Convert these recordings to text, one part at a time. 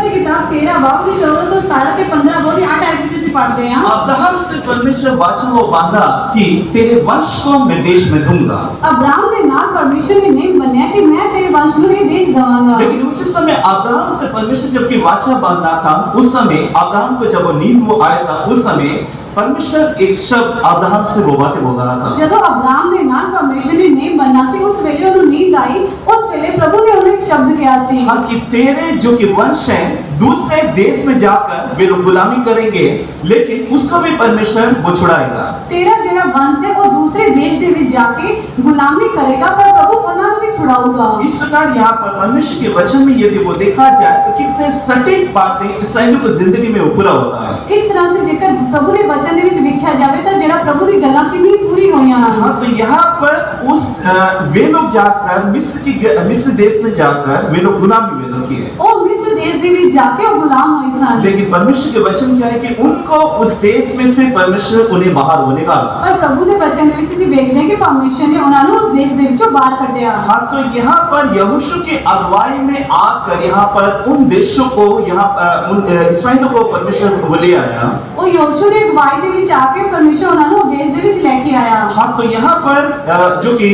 की किताब 13 बाब की 14 तो 17 के 15 बहुत ही 8 आयत में से पढ़ते हैं। अब्राहम से परमेश्वर वाचा वो बांधा कि तेरे वंश को मैं देश में दूंगा। अब्राहम के नाम परमेश्वर ने नेम बनया कि मैं तेरे वंश को ये देश दवांगा। लेकिन उसी समय अब्राहम से परमेश्वर जबकि वाचा बांधा था, उस समय अब्राहम को जब वो नींद वो आया था, उस समय परमेश्वर एक शब्द अब्राहम से वो बातें बोल रहा था। जब अब्राहम ने नाम परमेश्वर ने नेम बनना सी उस वेले उन्हें नींद आई, उस वेले प्रभु ने उन्हें एक शब्द किया सी हाँ कि तेरे जो कि वंश है दूसरे देश में जाकर वे लोग गुलामी करेंगे, लेकिन उसको भी परमेश्वर वो छुड़ाएगा। तेरा जेड़ा वंश है वो दूसरे देश दे विच जाके गुलामी करेगा, पर प्रभु उन्हें भी छुड़ाऊगा। इस प्रकार यहाँ पर परमेश्वर के वचन में यदि वो देखा जाए तो कितने सटीक बातें इसराइलियों को जिंदगी में पूरा होता है। इस तरह से जेकर प्रभु के वचन दे विच लिखा जावे तो जेड़ा प्रभु की गल्लां कितनी पूरी होईयां। हाँ तो यहाँ पर उस वे लोग जाकर मिस्र देश में जाकर वे लोग गुलामी वे लोग किए। ओ मिस्र देश दे विच जाके ओ गुलाम होई सन। लेकिन परमेश्वर के वचन क्या है कि उनको उस देश में से परमेश्वर उन्हें बाहर वो निकाला। और प्रभु के वचन दे विच ਅਸੀਂ ਵੇਖਦੇ ਹਾਂ कि परमेश्वर ने उन्हां ਨੂੰ उस देश दे विचों बाहर कढिया। हाँ तो यहाँ पर यहोशू के अगुवाई में आकर यहाँ पर उन देशों को यहाँ उन इस्राएलियों को परमेश्वर को ले आया। ओ यहोशू की अगुवाई दे विच आके परमेश्वर उन्हां ਨੂੰ देश दे विच लेके आया। हाँ तो यहाँ पर जो कि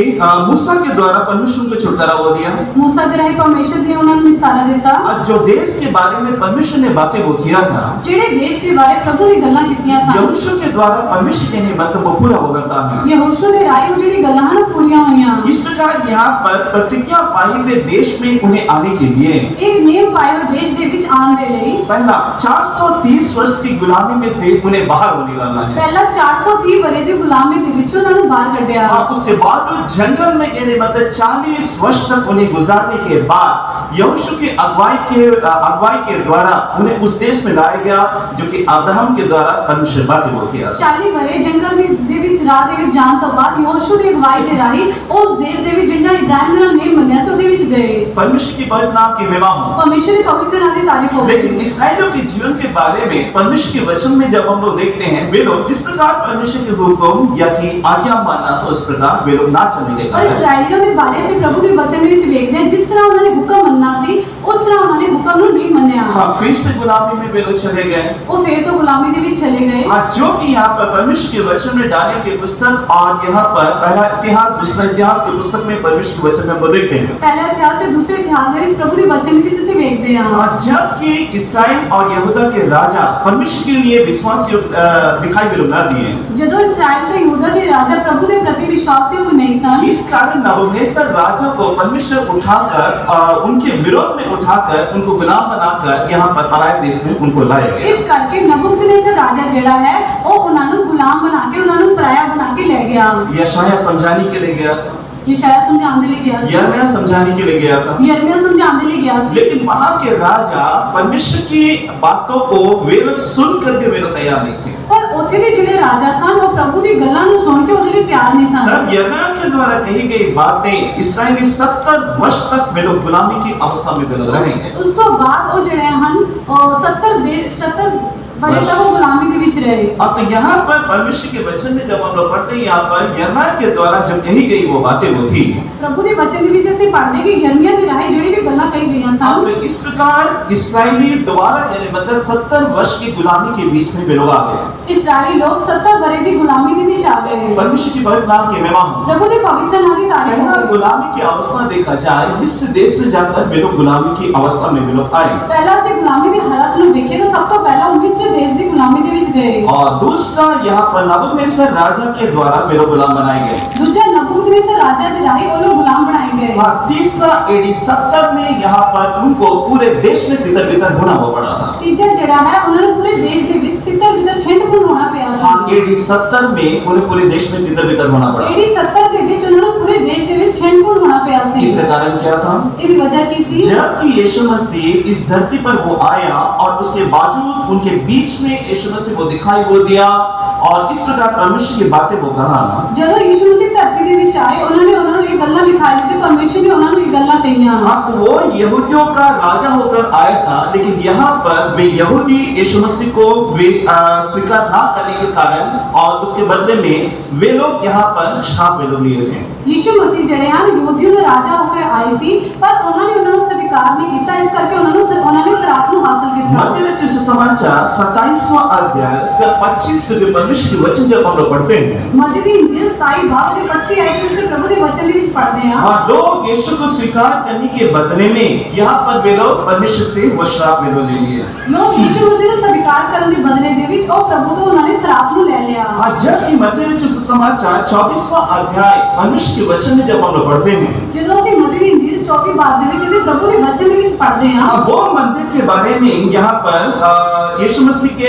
मूसा के द्वारा परमेश्वर को छुटकारा वो दिया। मूसा दे राही परमेश्वर ने उन्हां ਨੂੰ निस्तारा दिता। आज जो देश के बारे में परमेश्वर ने बातें वो किया था, ਜਿਹੜੇ देश के बारे प्रभु ने गल्लां कीतियां सन, यहोशू के द्वारा परमेश्वर के ने मतलब वो पूरा हो करता है। यहोशू दे राही ਉਹ ਜਿਹੜੀ ਗੱਲਾਂ ਹਨ पूरीਆਂ ਹੋਈਆਂ। इस प्रकार यहाँ पर प्रतिज्ञा पाई हुए देश में उन्हें आने के लिए एक नेम पाए हुए देश दे विच आने दे लई पहला 430 वर्ष की गुलामी में से उन्हें बाहर वो निकालना है। पहला 430 वरे दी गुलामी दे विच उन्हां ਨੂੰ बाहर कढिया। हाँ, उसके बाद वो जंगल में यानी मतलब 40 वर्ष तक उन्हें गुजारने के बाद यहोशू की अगुवाई के द्वारा उन्हें उस देश में लाया गया जो कि अब्राहम के द्वारा परमेश्वर बातें वो किया। 40 वरे जंगल दे विच राह दे विच जान तो बाद यहोशू ਦੀ अगुवाई दे राही उस देश दे विच जिन्ना इब्राहिम दे नाल नेम बनया सी ਉਹਦੇ विच गए। परमेश्वर की पवित्र नाम की महिमा हो। परमेश्वर की पवित्र नाम की तारीफ हो। लेकिन इसराइलियों के जीवन के बारे में परमेश्वर के वचन में जब हम लोग देखते हैं, वे लोग जिस प्रकार परमेश्वर के हुक्म या की आज्ञा मानना था उस प्रकार वे लोग ना चलने के और कारण इस्राएलियों के बारे से प्रभु के वचन विच देखते हैं जिस तरह उन्होंने हुक्म मनना सी उस तरह उन्होंने हुक्म ਨੂੰ नहीं मन्या। हाँ, फिर से गुलामी में वे लोग चले गए। वो फिर तो गुलामी दे विच चले गए। आज जो कि यहाँ पर परमेश्वर के वचन में डाले के पुस्तक और यहाँ पर पहला इतिहास दूसरा इतिहास के पुस्तक में परमेश्वर के वचन में हम देखते हैं। पहला इतिहास से दूसरे इतिहास दे विच प्रभु के वचन दे विच ਅਸੀਂ ਵੇਖਦੇ ਹਾਂ। और जबकि इसराइल और यहूदा के राजा परमेश्वर के लिए विश्वास दिखाई वे लोग न दिए, ਜਦੋਂ इस्राएल ਤੇ ਯਹੂदा ਦੇ ਰਾਜਾ प्रभु के प्रति विश्वासी नहीं सन, इस कारण नबूकदनेस्सर राजा को परमेश्वर उठाकर उनके विरोध में उठाकर उनको गुलाम बनाकर यहाँ पर पराये देश में उनको लाया गया। इस करके नबूकदनेस्सर राजा ਜਿਹੜਾ है वो ਉਹਨਾਂ ਨੂੰ गुलाम बना के ਉਹਨਾਂ ਨੂੰ पराया बना के ले गया। यशायाह समझाने के लिए गया था, यशायाह समझाने के लिए गया सी, यिर्मयाह समझाने के लिए गया था। यिर्मयाह समझाने के लिए गया सी। लेकिन वहां के राजा परमेश्वर की बातों को वे लोग सुन करके वे लोग तैयार नहीं थे। पर ਉੱਥੇ ਦੇ ਜਿਹੜੇ ਰਾਜਾ ਸਨ ਉਹ ਪ੍ਰਭੂ ਦੀ ਗੱਲਾਂ ਨੂੰ ਸੁਣ ਕੇ ਉਹਦੇ ਲਈ ਤਿਆਰ ਨਹੀਂ ਸਨ। तब यिर्मयाह के द्वारा कही गई बातें इसराइली 70 वर्ष तक वे लोग गुलामी की अवस्था में वे लोग रहेंगे। ਉਸ ਤੋਂ ਬਾਅਦ ਉਹ ਜਿਹੜੇ ਹਨ 70 वरे तक वो गुलामी दे विच रहे। अब तो यहाँ पर परमेश्वर के वचन में जब हम लोग पढ़ते हैं, यहाँ पर यिर्मयाह के द्वारा जो कही गई वो बातें वो थी। प्रभु के वचन दे विच ਅਸੀਂ पढ़ते कि यिर्मयाह ਦੀ ਰਾਹੀਂ ਜਿਹੜੀ ਵੀ ਗੱਲਾਂ ਕਹੀ ਗਈਆਂ अब ਸਨ, तो इस प्रकार इसराइली दोबारा यानी मतलब 70 वर्ष की गुलामी के बीच में वे लोग आ गए। इस्राएली लोग 70 वरे की गुलामी दे विच आ गए। परमेश्वर की पवित्र नाम की महिमा हो। प्रभु के पवित्र नाम की तारीफ पहला हो। गुलामी की अवस्था देखा जाए, मिस्र देश में जाकर वे लोग गुलामी की अवस्था में वे लोग आए। पहला से गुलामी की हालत ਨੂੰ ਵੇਖੇ तो सब तो पहला मिस्र देश की गुलामी दे विच गए। और दूसरा यहाँ पर नबूकदनेस्सर राजा के द्वारा वे लोग गुलाम बनाए गए। दूसरा नबूकदनेस्सर राजा के राही वो लोग गुलाम बनाए गए। हाँ, तीसरा AD 70 में यहाँ पर उनको पूरे देश में तितर बितर होना हो पड़ा था। तीसरा ਜਿਹੜਾ ਹੈ ਉਹਨਾਂ ਨੂੰ ਪੂਰੇ ਦੇਸ਼ ਦੇ ਵਿੱਚ ਤਿੱਤਰ ਬਿੱਤਰ ਖਿੰਡ ਹੋਣਾ ਪਿਆ ਸੀ। हाँ, AD 70 में उन्हें पूरे देश में तितर बितर होना पड़ा। AD 70 ਦੇ ਵਿੱਚ ਉਹਨਾਂ ਨੂੰ ਪੂਰੇ ਦੇਸ਼ ਦੇ ਵਿੱਚ ਖਿੰਡ ਹੋਣਾ ਪਿਆ ਸੀ। इसका कारण क्या था? ਇਹਦੀ वजह ਕੀ ਸੀ? जबकि यीशु मसीह इस धरती पर वो आया और उसके बावजूद उनके बीच में यीशु मसीह वो दिखाई वो दिया और इस प्रकार परमेश्वर की बातें वो कहा ना, ਜਦੋਂ ਯਿਸੂ ਮਸੀਹ ਧਰਤੀ ਦੇ ਵਿੱਚ ਆਏ ਉਹਨਾਂ ਨੇ ਉਹਨਾਂ ਨੂੰ ਇਹ ਗੱਲਾਂ ਵਿਖਾਈ ਤੇ परमेश्वर ने ਉਹਨਾਂ ਨੂੰ ਇਹ ਗੱਲਾਂ ਕਹੀਆਂ। हाँ, तो वो यहूदियों का राजा होकर आया था, लेकिन यहाँ पर वे यहूदी यीशु मसीह को वे स्वीकार ना करने के कारण और उसके बदले में वे लोग यहाँ पर श्राप वे लोग लिए थे। यीशु मसीह ਜਿਹੜੇ ਹਨ ਯਹੂਦੀਆਂ ਦੇ ਰਾਜਾ ਹੋ ਕੇ ਆਏ ਸੀ, ਪਰ ਉਹਨਾਂ ਨੇ ਉਹਨਾਂ ਨੂੰ ਸਵੀਕਾਰ ਨਹੀਂ ਕੀਤਾ, ਇਸ ਕਰਕੇ ਉਹਨਾਂ ਨੇ ਸ਼ਰਾਪ ਨੂੰ ਹਾਸਲ रचित सुसमाचार 27वां अध्याय उसका 25 से परमेश्वर के वचन जब हम लोग पढ़ते हैं, मत्ती दी इंजील 27 बाब ਦੇ 25 ਆਇਤ ਵਿੱਚ ਪ੍ਰਭੂ ਦੇ ਵਚਨ ਦੇ ਵਿੱਚ ਪੜ੍ਹਦੇ ਹਾਂ। हाँ, लोग यीशु को स्वीकार करने के बदले में यहाँ पर वे लोग परमेश्वर से वो श्राप वे लोग ले लिए। ਲੋਕ ਯੀਸ਼ੂ ਮਸੀਹ ਨੂੰ ਸਵੀਕਾਰ ਕਰਨ ਦੇ ਬਦਲੇ ਦੇ ਵਿੱਚ ਉਹ ਪ੍ਰਭੂ ਤੋਂ ਉਹਨਾਂ ਨੇ ਸ਼ਰਾਪ ਨੂੰ ਲੈ ਲਿਆ। हाँ, जबकि मत्ती रचित सुसमाचार 24वां अध्याय परमेश्वर के वचन में जब हम लोग पढ़ते हैं, ਜਦੋਂ ਅਸੀਂ ਮत्ती ਦੀ ਇੰਜੀਲ 24 ਬਾਬ ਦੇ ਵਿੱਚ ਇਹਦੇ ਪ੍ਰਭੂ ਦੇ ਵਚਨ ਦੇ ਵਿੱਚ ਪੜ੍ਹਦੇ ਹਾਂ, वो मंदिर के बारे में यहाँ पर यीशु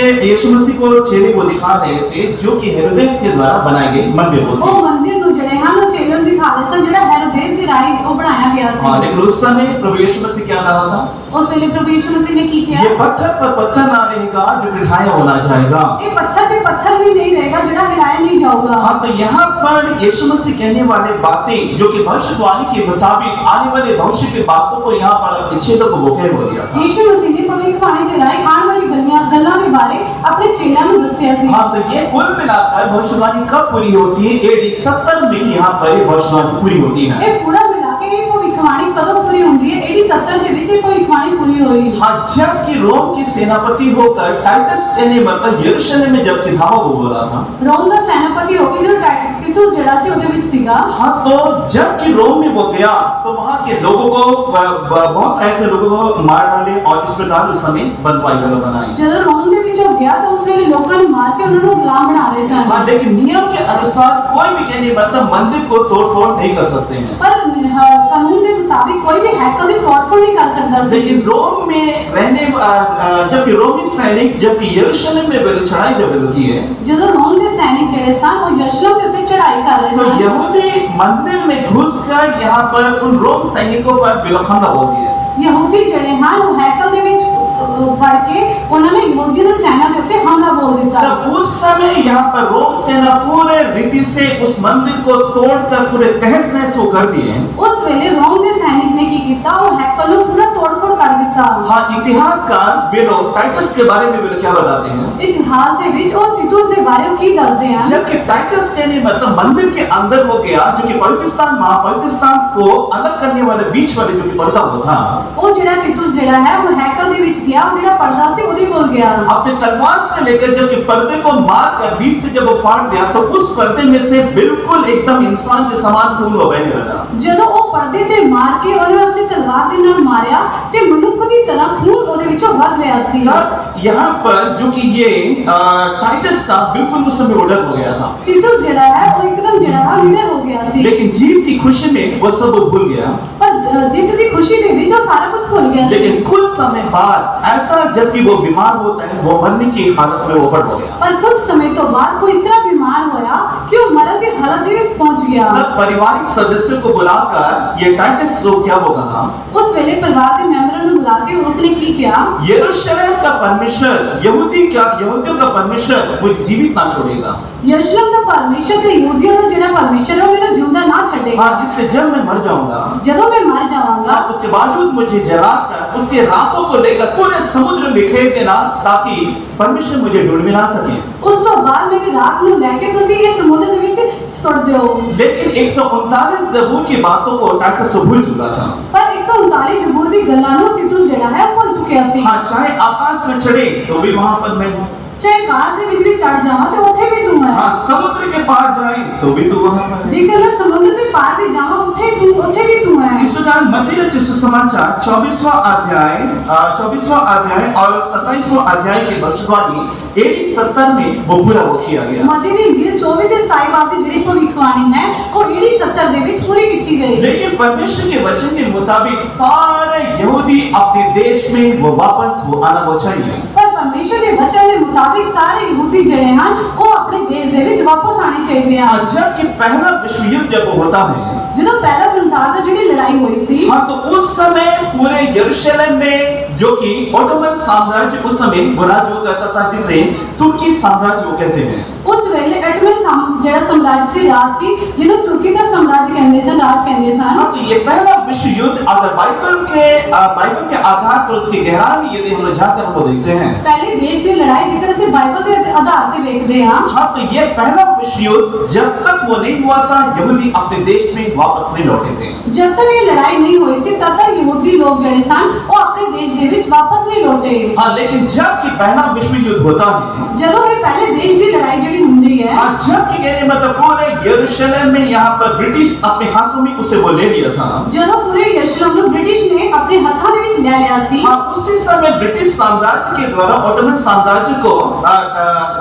मसीह को चेले को दिखा रहे थे, जो कि हेरोदेस के द्वारा बनाए गए मंदिर होते ਉਹ हैं। ਮੰਦਿਰ ਨੂੰ ਜਿਹੜੇ ਹਨ ਉਹ ਚੇਲੇ ਨੂੰ ਦਿਖਾ ਰਹੇ ਸਨ ਜਿਹੜਾ ਹੈਰੋਦੇਸ ਦੇ ਰਾਹੀਂ ਉਹ ਬਣਾਇਆ ਗਿਆ हाँ, ਸੀ। लेकिन उस समय प्रभु यीशु मसीह क्या कहा था? ਉਸ ਵੇਲੇ ਪ੍ਰਭੂ ਯੀਸ਼ੂ ਮਸੀਹ ਨੇ ਕੀ ਕਿਹਾ? ये पत्थर पर पत्थर ना रहेगा जो बिठाया होना जाएगा। ਇਹ ਪੱਥਰ ਤੇ ਪੱਥਰ ਵੀ नहीं रहेगा ਜਿਹੜਾ हिलाया नहीं जाऊगा। हाँ, तो यहाँ पर यीशु मसीह कहने वाले बातें जो कि भविष्यवाणी के मुताबिक आने वाले भविष्य की बातों को यहाँ पर छेदों को बोके हो दिया था। ਯੀਸ਼ੂ ਮਸੀਹ ਨੇ ਭਵਿੱਖਬਾਣੀ ਦੇ ਰਾਹੀਂ ਆਉਣ ਵਾਲੀ ਗੱਲਾਂ ਦੇ ਬਾਰੇ ਆਪਣੇ ਚੇਲਿਆਂ ਨੂੰ ਦੱਸਿਆ ਸੀ। हाँ, तो ये कुल मिलाकर भविष्यवाणी कब पूरी होती है? AD 70 में यहाँ पर ये भविष्यवाणी पूरी होती है। ਇਹ ਪੂਰਾ ਮਿਲਾ ਕੇ ਇਹ ਭਵਿੱਖਬਾਣੀ ਕਦੋਂ ਪੂਰੀ ਹੁੰਦੀ ਹੈ? AD 70 ਦੇ ਵਿੱਚ ਇਹ ਭਵਿੱਖਬਾਣੀ ਪੂਰੀ ਹੋਈ। हाँ, जबकि रोम की सेनापति होकर टाइटस ने मतलब यरूशलेम में जबकि धावा वो बोला था। ਰੋਮ ਦਾ ਸੈਨਾਪਤੀ ਹੋ ਕੇ ਜਦੋਂ ਤਿਤੁਸ ਜਿਹੜਾ ਸੀ ਉਹਦੇ ਵਿੱਚ ਸੀਗਾ, हाँ, तो जबकि रोम में वो गया तो वहाँ के लोगों को बहुत ऐसे लोगों को मार डाले और इस प्रकार उस समय बंदवाई बनाई। ਜਦੋਂ ਰੋਮ ਦੇ ਵਿੱਚ ਉਹ ਗਿਆ ਤਾਂ ਉਸ ਵੇਲੇ ਲੋਕਾਂ ਨੂੰ ਮਾਰ ਕੇ ਉਹਨਾਂ ਨੂੰ ਗੁਲਾਮ ਬਣਾ ਰਹੇ ਸਨ। हाँ, लेकिन नियम के अनुसार कोई भी कहने मतलब मंदिर को तोड़फोड़ नहीं कर सकते हैं। पर कानून के मुताबिक कोई भी हैकर की तोड़फोड़ नहीं कर सकता ਸੀ। लेकिन रोम में रहने जबकि रोमी सैनिक जबकि यरूशलेम में वे चढ़ाई जब वे की है, ਜਦੋਂ ਰੋਮ ਦੇ ਸੈਨਿਕ ਜਿਹੜੇ ਸਨ ਉਹ ਯਰੂਸ਼ਲਮ ਦੇ ਉੱਤੇ ਚੜ੍ਹਾਈ ਕਰ ਰਹੇ तो ਸਨ, यहूदी मंदिर में घुसकर यहाँ पर उन रोम सैनिकों पर हमला बोल दिया। ਯਹੂਦੀ ਜਿਹੜੇ ਹਨ ਉਹ ਹੈਕਲ ਦੇ ਵਿੱਚ ਵੜ ਕੇ ਉਹਨਾਂ ਨੇ ਯਹੂਦੀ ਦੇ ਸੈਨਾ ਦੇ ਉੱਤੇ ਹਮਲਾ ਬੋਲ ਦਿੱਤਾ। तब उस समय यहाँ पर रोम सेना पूरे रीति से उस मंदिर को तोड़कर पूरे तहस नहस वो कर दिए। ਉਸ ਵੇਲੇ ਰੋਮ ਦੇ ਸੈਨਿਕ ਨੇ ਕੀ ਕੀਤਾ? ਉਹ ਹੈਕਲ ਨੂੰ ਪੂਰਾ ਤੋੜਫੋੜ ਕਰ ਦਿੱਤਾ। हाँ, इतिहासकार वे लोग टाइटस के बारे में वे लोग क्या बताते हैं? ਇਤਿਹਾਸ ਦੇ ਵਿੱਚ ਉਹ ਤਿਤੁਸ ਦੇ ਬਾਰੇ ਉਹ ਕੀ ਦੱਸਦੇ ਹਨ? जबकि टाइटस ने मतलब मंदिर के अंदर वो गया, जो कि पवित्रस्थान महापवित्रस्थान को अलग करने वाले बीच वाले जो कि पर्दा वो था, ਉਹ ਜਿਹੜਾ ਤਿਤੁਸ ਜਿਹੜਾ ਹੈ ਉਹ ਹੈਕਲ ਦੇ ਵਿੱਚ ਗਿਆ, ਉਹ ਜਿਹੜਾ ਪਰਦਾ ਸੀ ਉਹਦੇ ਕੋਲ ਗਿਆ। अपने तलवार से लेकर जबकि पर्दे को मार कर बीच से जब वो फाड़ दिया तो उस पर्दे में से बिल्कुल एकदम इंसान के समान खून वो बहने लगा। ਜਦੋਂ ਉਹ ਪਰਦੇ ਤੇ ਮਾਰ ਕੇ ਉਹਨੇ ਆਪਣੀ ਤਲਵਾਰ ਦੇ ਨਾਲ ਮਾਰਿਆ ਤੇ ਮਨੁੱਖ ਦੀ ਤਰ੍ਹਾਂ ਖੂਨ ਉਹਦੇ ਵਿੱਚੋਂ ਵਗ ਰਿਹਾ ਸੀ। तब यहाँ पर जो कि ये टाइटस का बिल्कुल उस समय ऑर्डर हो गया था, ਤਿਤੁਸ ਜਿਹੜਾ ਹੈ ਉਹ ਇੱਕਦਮ ਜਿਹੜਾ ਵਾ ਨਿਡਰ ਹੋ ਗਿਆ ਸੀ। लेकिन जीत की खुशी में वो सब वो भूल गया। ਪਰ ਜਿੱਤ ਦੀ ਖੁਸ਼ੀ ਦੇ ਵਿੱਚ ਉਹ ਸਾਰਾ ਕੁਝ ਭੁੱਲ ਗਿਆ ਸੀ। लेकिन कुछ समय बाद ऐसा जबकि वो बीमार होता है, वो मरने की हालत में वो पड़ गया। पर कुछ समय तो बाद वो इतना बीमार होया कि वो मरण की हालत में पहुंच गया। तब पारिवारिक सदस्यों को बुलाकर ये टाइटस को क्या वो कहा? उस वेले परिवार के मेंबरों ने बुला के उसने की किया? यरूशलेम का परमेश्वर यहूदियों का परमेश्वर मुझे जीवित ना छोड़ेगा। यरूशलेम का परमेश्वर ते यहूदियों का जेड़ा परमेश्वर है मेरा जिंदा ना छड़ेगा। हाँ, जिससे जब मैं मर जाऊंगा, जब मैं मर जाऊंगा, उसके बावजूद मुझे जलाकर उसके रातों को लेकर पूरे समुद्र में बिखेर देना, ताकि परमेश्वर मुझे ढूंढ भी ना सके। उस तो बाद मेरी रात ਨੂੰ ਲੈ ਕੇ ਤੁਸੀਂ ਇਹ ਸਮੁੰਦਰ ਦੇ ਵਿੱਚ ਸੁੱਟ ਦਿਓ। लेकिन 139 जबूर की बातों को टाइटस भूल चुका था। पर 139 जबूर ਦੀ ਗੱਲਾਂ ਨੂੰ ਤਿਤੁਸ ਜਿਹੜਾ ਹੈ ਉਹ ਭੁੱਲ ਚੁੱਕਿਆ ਸੀ। हाँ, चाहे आकाश में चढ़े तो भी वहां पर मैं हूँ। ਚਾਹੇ ਕਾਰ ਦੇ ਵਿੱਚ ਵੀ ਚੜ ਜਾਵਾਂ ਤੇ ਉੱਥੇ ਵੀ ਤੂੰ ਹੈ। हाँ, समुद्र के पार जाए तो भी तू वहां पर है। ਜੇਕਰ ਮੈਂ ਸਮੁੰਦਰ ਦੇ ਪਾਰ ਵੀ ਜਾਵਾਂ ਉੱਥੇ ਵੀ तू है। इस प्रकार मत्ती रचित सुसमाचार 24वां अध्याय और 27वां अध्याय के भविष्यवाणी AD 70 में वो पूरा वो किया गया। मत्ती ਦੀ ਇੰਜੀਲ 24 ਤੇ 27 ਬਾਬ ਦੀ ਜਿਹੜੀ ਭਵਿੱਖਬਾਣੀ ਹੈ ਉਹ AD 70 ਦੇ ਵਿੱਚ ਪੂਰੀ ਕੀਤੀ ਗਈ। लेकिन परमेश्वर के वचन के मुताबिक सारे यहूदी अपने देश में वो वापस वो आना वो चाहिए। पर परमेश्वर ਦੇ वचन ਦੇ ਮੁਤਾबिक ਸਾਰੇ ਯਹੂਦੀ ਜਿਹੜੇ ਹਨ ਉਹ ਆਪਣੇ ਦੇਸ਼ ਦੇ ਵਿੱਚ ਵਾਪਸ ਆਣੇ ਚਾਹੀਦੇ ਹਨ। जबकि पहला विश्व युद्ध जब होता है, ਜਦੋਂ ਪਹਿਲਾ ਸੰਸਾਰ ਦੀ ਜਿਹੜੀ ਲੜਾਈ ਹੋਈ ਸੀ, हाँ, तो उस समय पूरे यरूशलेम में जो कि ओटोमन साम्राज्य उस समय वो राज वो करता था, जिसे तुर्की साम्राज्य वो कहते हैं। ਉਸ ਵੇਲੇ ਐਟਮਨ ਜਿਹੜਾ ਸਾम्राज्य ਸੀ ਰਾਜ ਸੀ ਜਿਹਨੂੰ ਤੁਰਕੀ ਦਾ ਸਾम्राज्य ਕਹਿੰਦੇ ਸਨ, ਰਾਜ ਕਹਿੰਦੇ ਸਨ। हाँ, तो ये पहला विश्व युद्ध अगर बाइबल के आधार पर उसकी गहराई में यदि हम लोग जाकर हमको देखते हैं, ਪਹਿਲੇ ਦੇਸ਼ ਦੀ ਲੜਾਈ ਜੇਕਰ ਅਸੀਂ ਬਾਈਬਲ ਦੇ ਆਧਾਰ ਤੇ ਵੇਖਦੇ ਹਾਂ, हाँ, तो ये पहला विश्व युद्ध जब तक वो नहीं हुआ था, यहूदी अपने देश में वापस नहीं लौटे थे। जब तक ये लड़ाई नहीं हुई थी तब तक यहूदी लोग ਜਿਹੜੇ ਸਨ ਉਹ ਆਪਣੇ ਦੇਸ਼ ਦੇ ਦੇ ਵਿੱਚ ਵਾਪਸ ਨਹੀਂ ਲੌਟੇ। हाँ, लेकिन जब कि पहला विश्व युद्ध होता है, ਜਦੋਂ ਇਹ ਪਹਿਲੇ ਦੇਸ਼ ਦੀ ਲੜਾਈ ਜਿਹੜੀ ਹੁੰਦੀ ਹੈ, हाँ, जब कि कहने मतलब पूरे यरूशलेम में यहाँ पर ब्रिटिश अपने हाथों में उसे वो ले लिया था। ਜਦੋਂ ਪੂਰੇ ਯਰੂਸ਼ਲਮ ਨੂੰ ਬ੍ਰਿਟਿਸ਼ ਨੇ ਆਪਣੇ ਹੱਥਾਂ ਦੇ ਵਿੱਚ ਲੈ ਲਿਆ ਸੀ, हाँ, उसी समय ब्रिटिश साम्राज्य के द्वारा ऑटोमन साम्राज्य को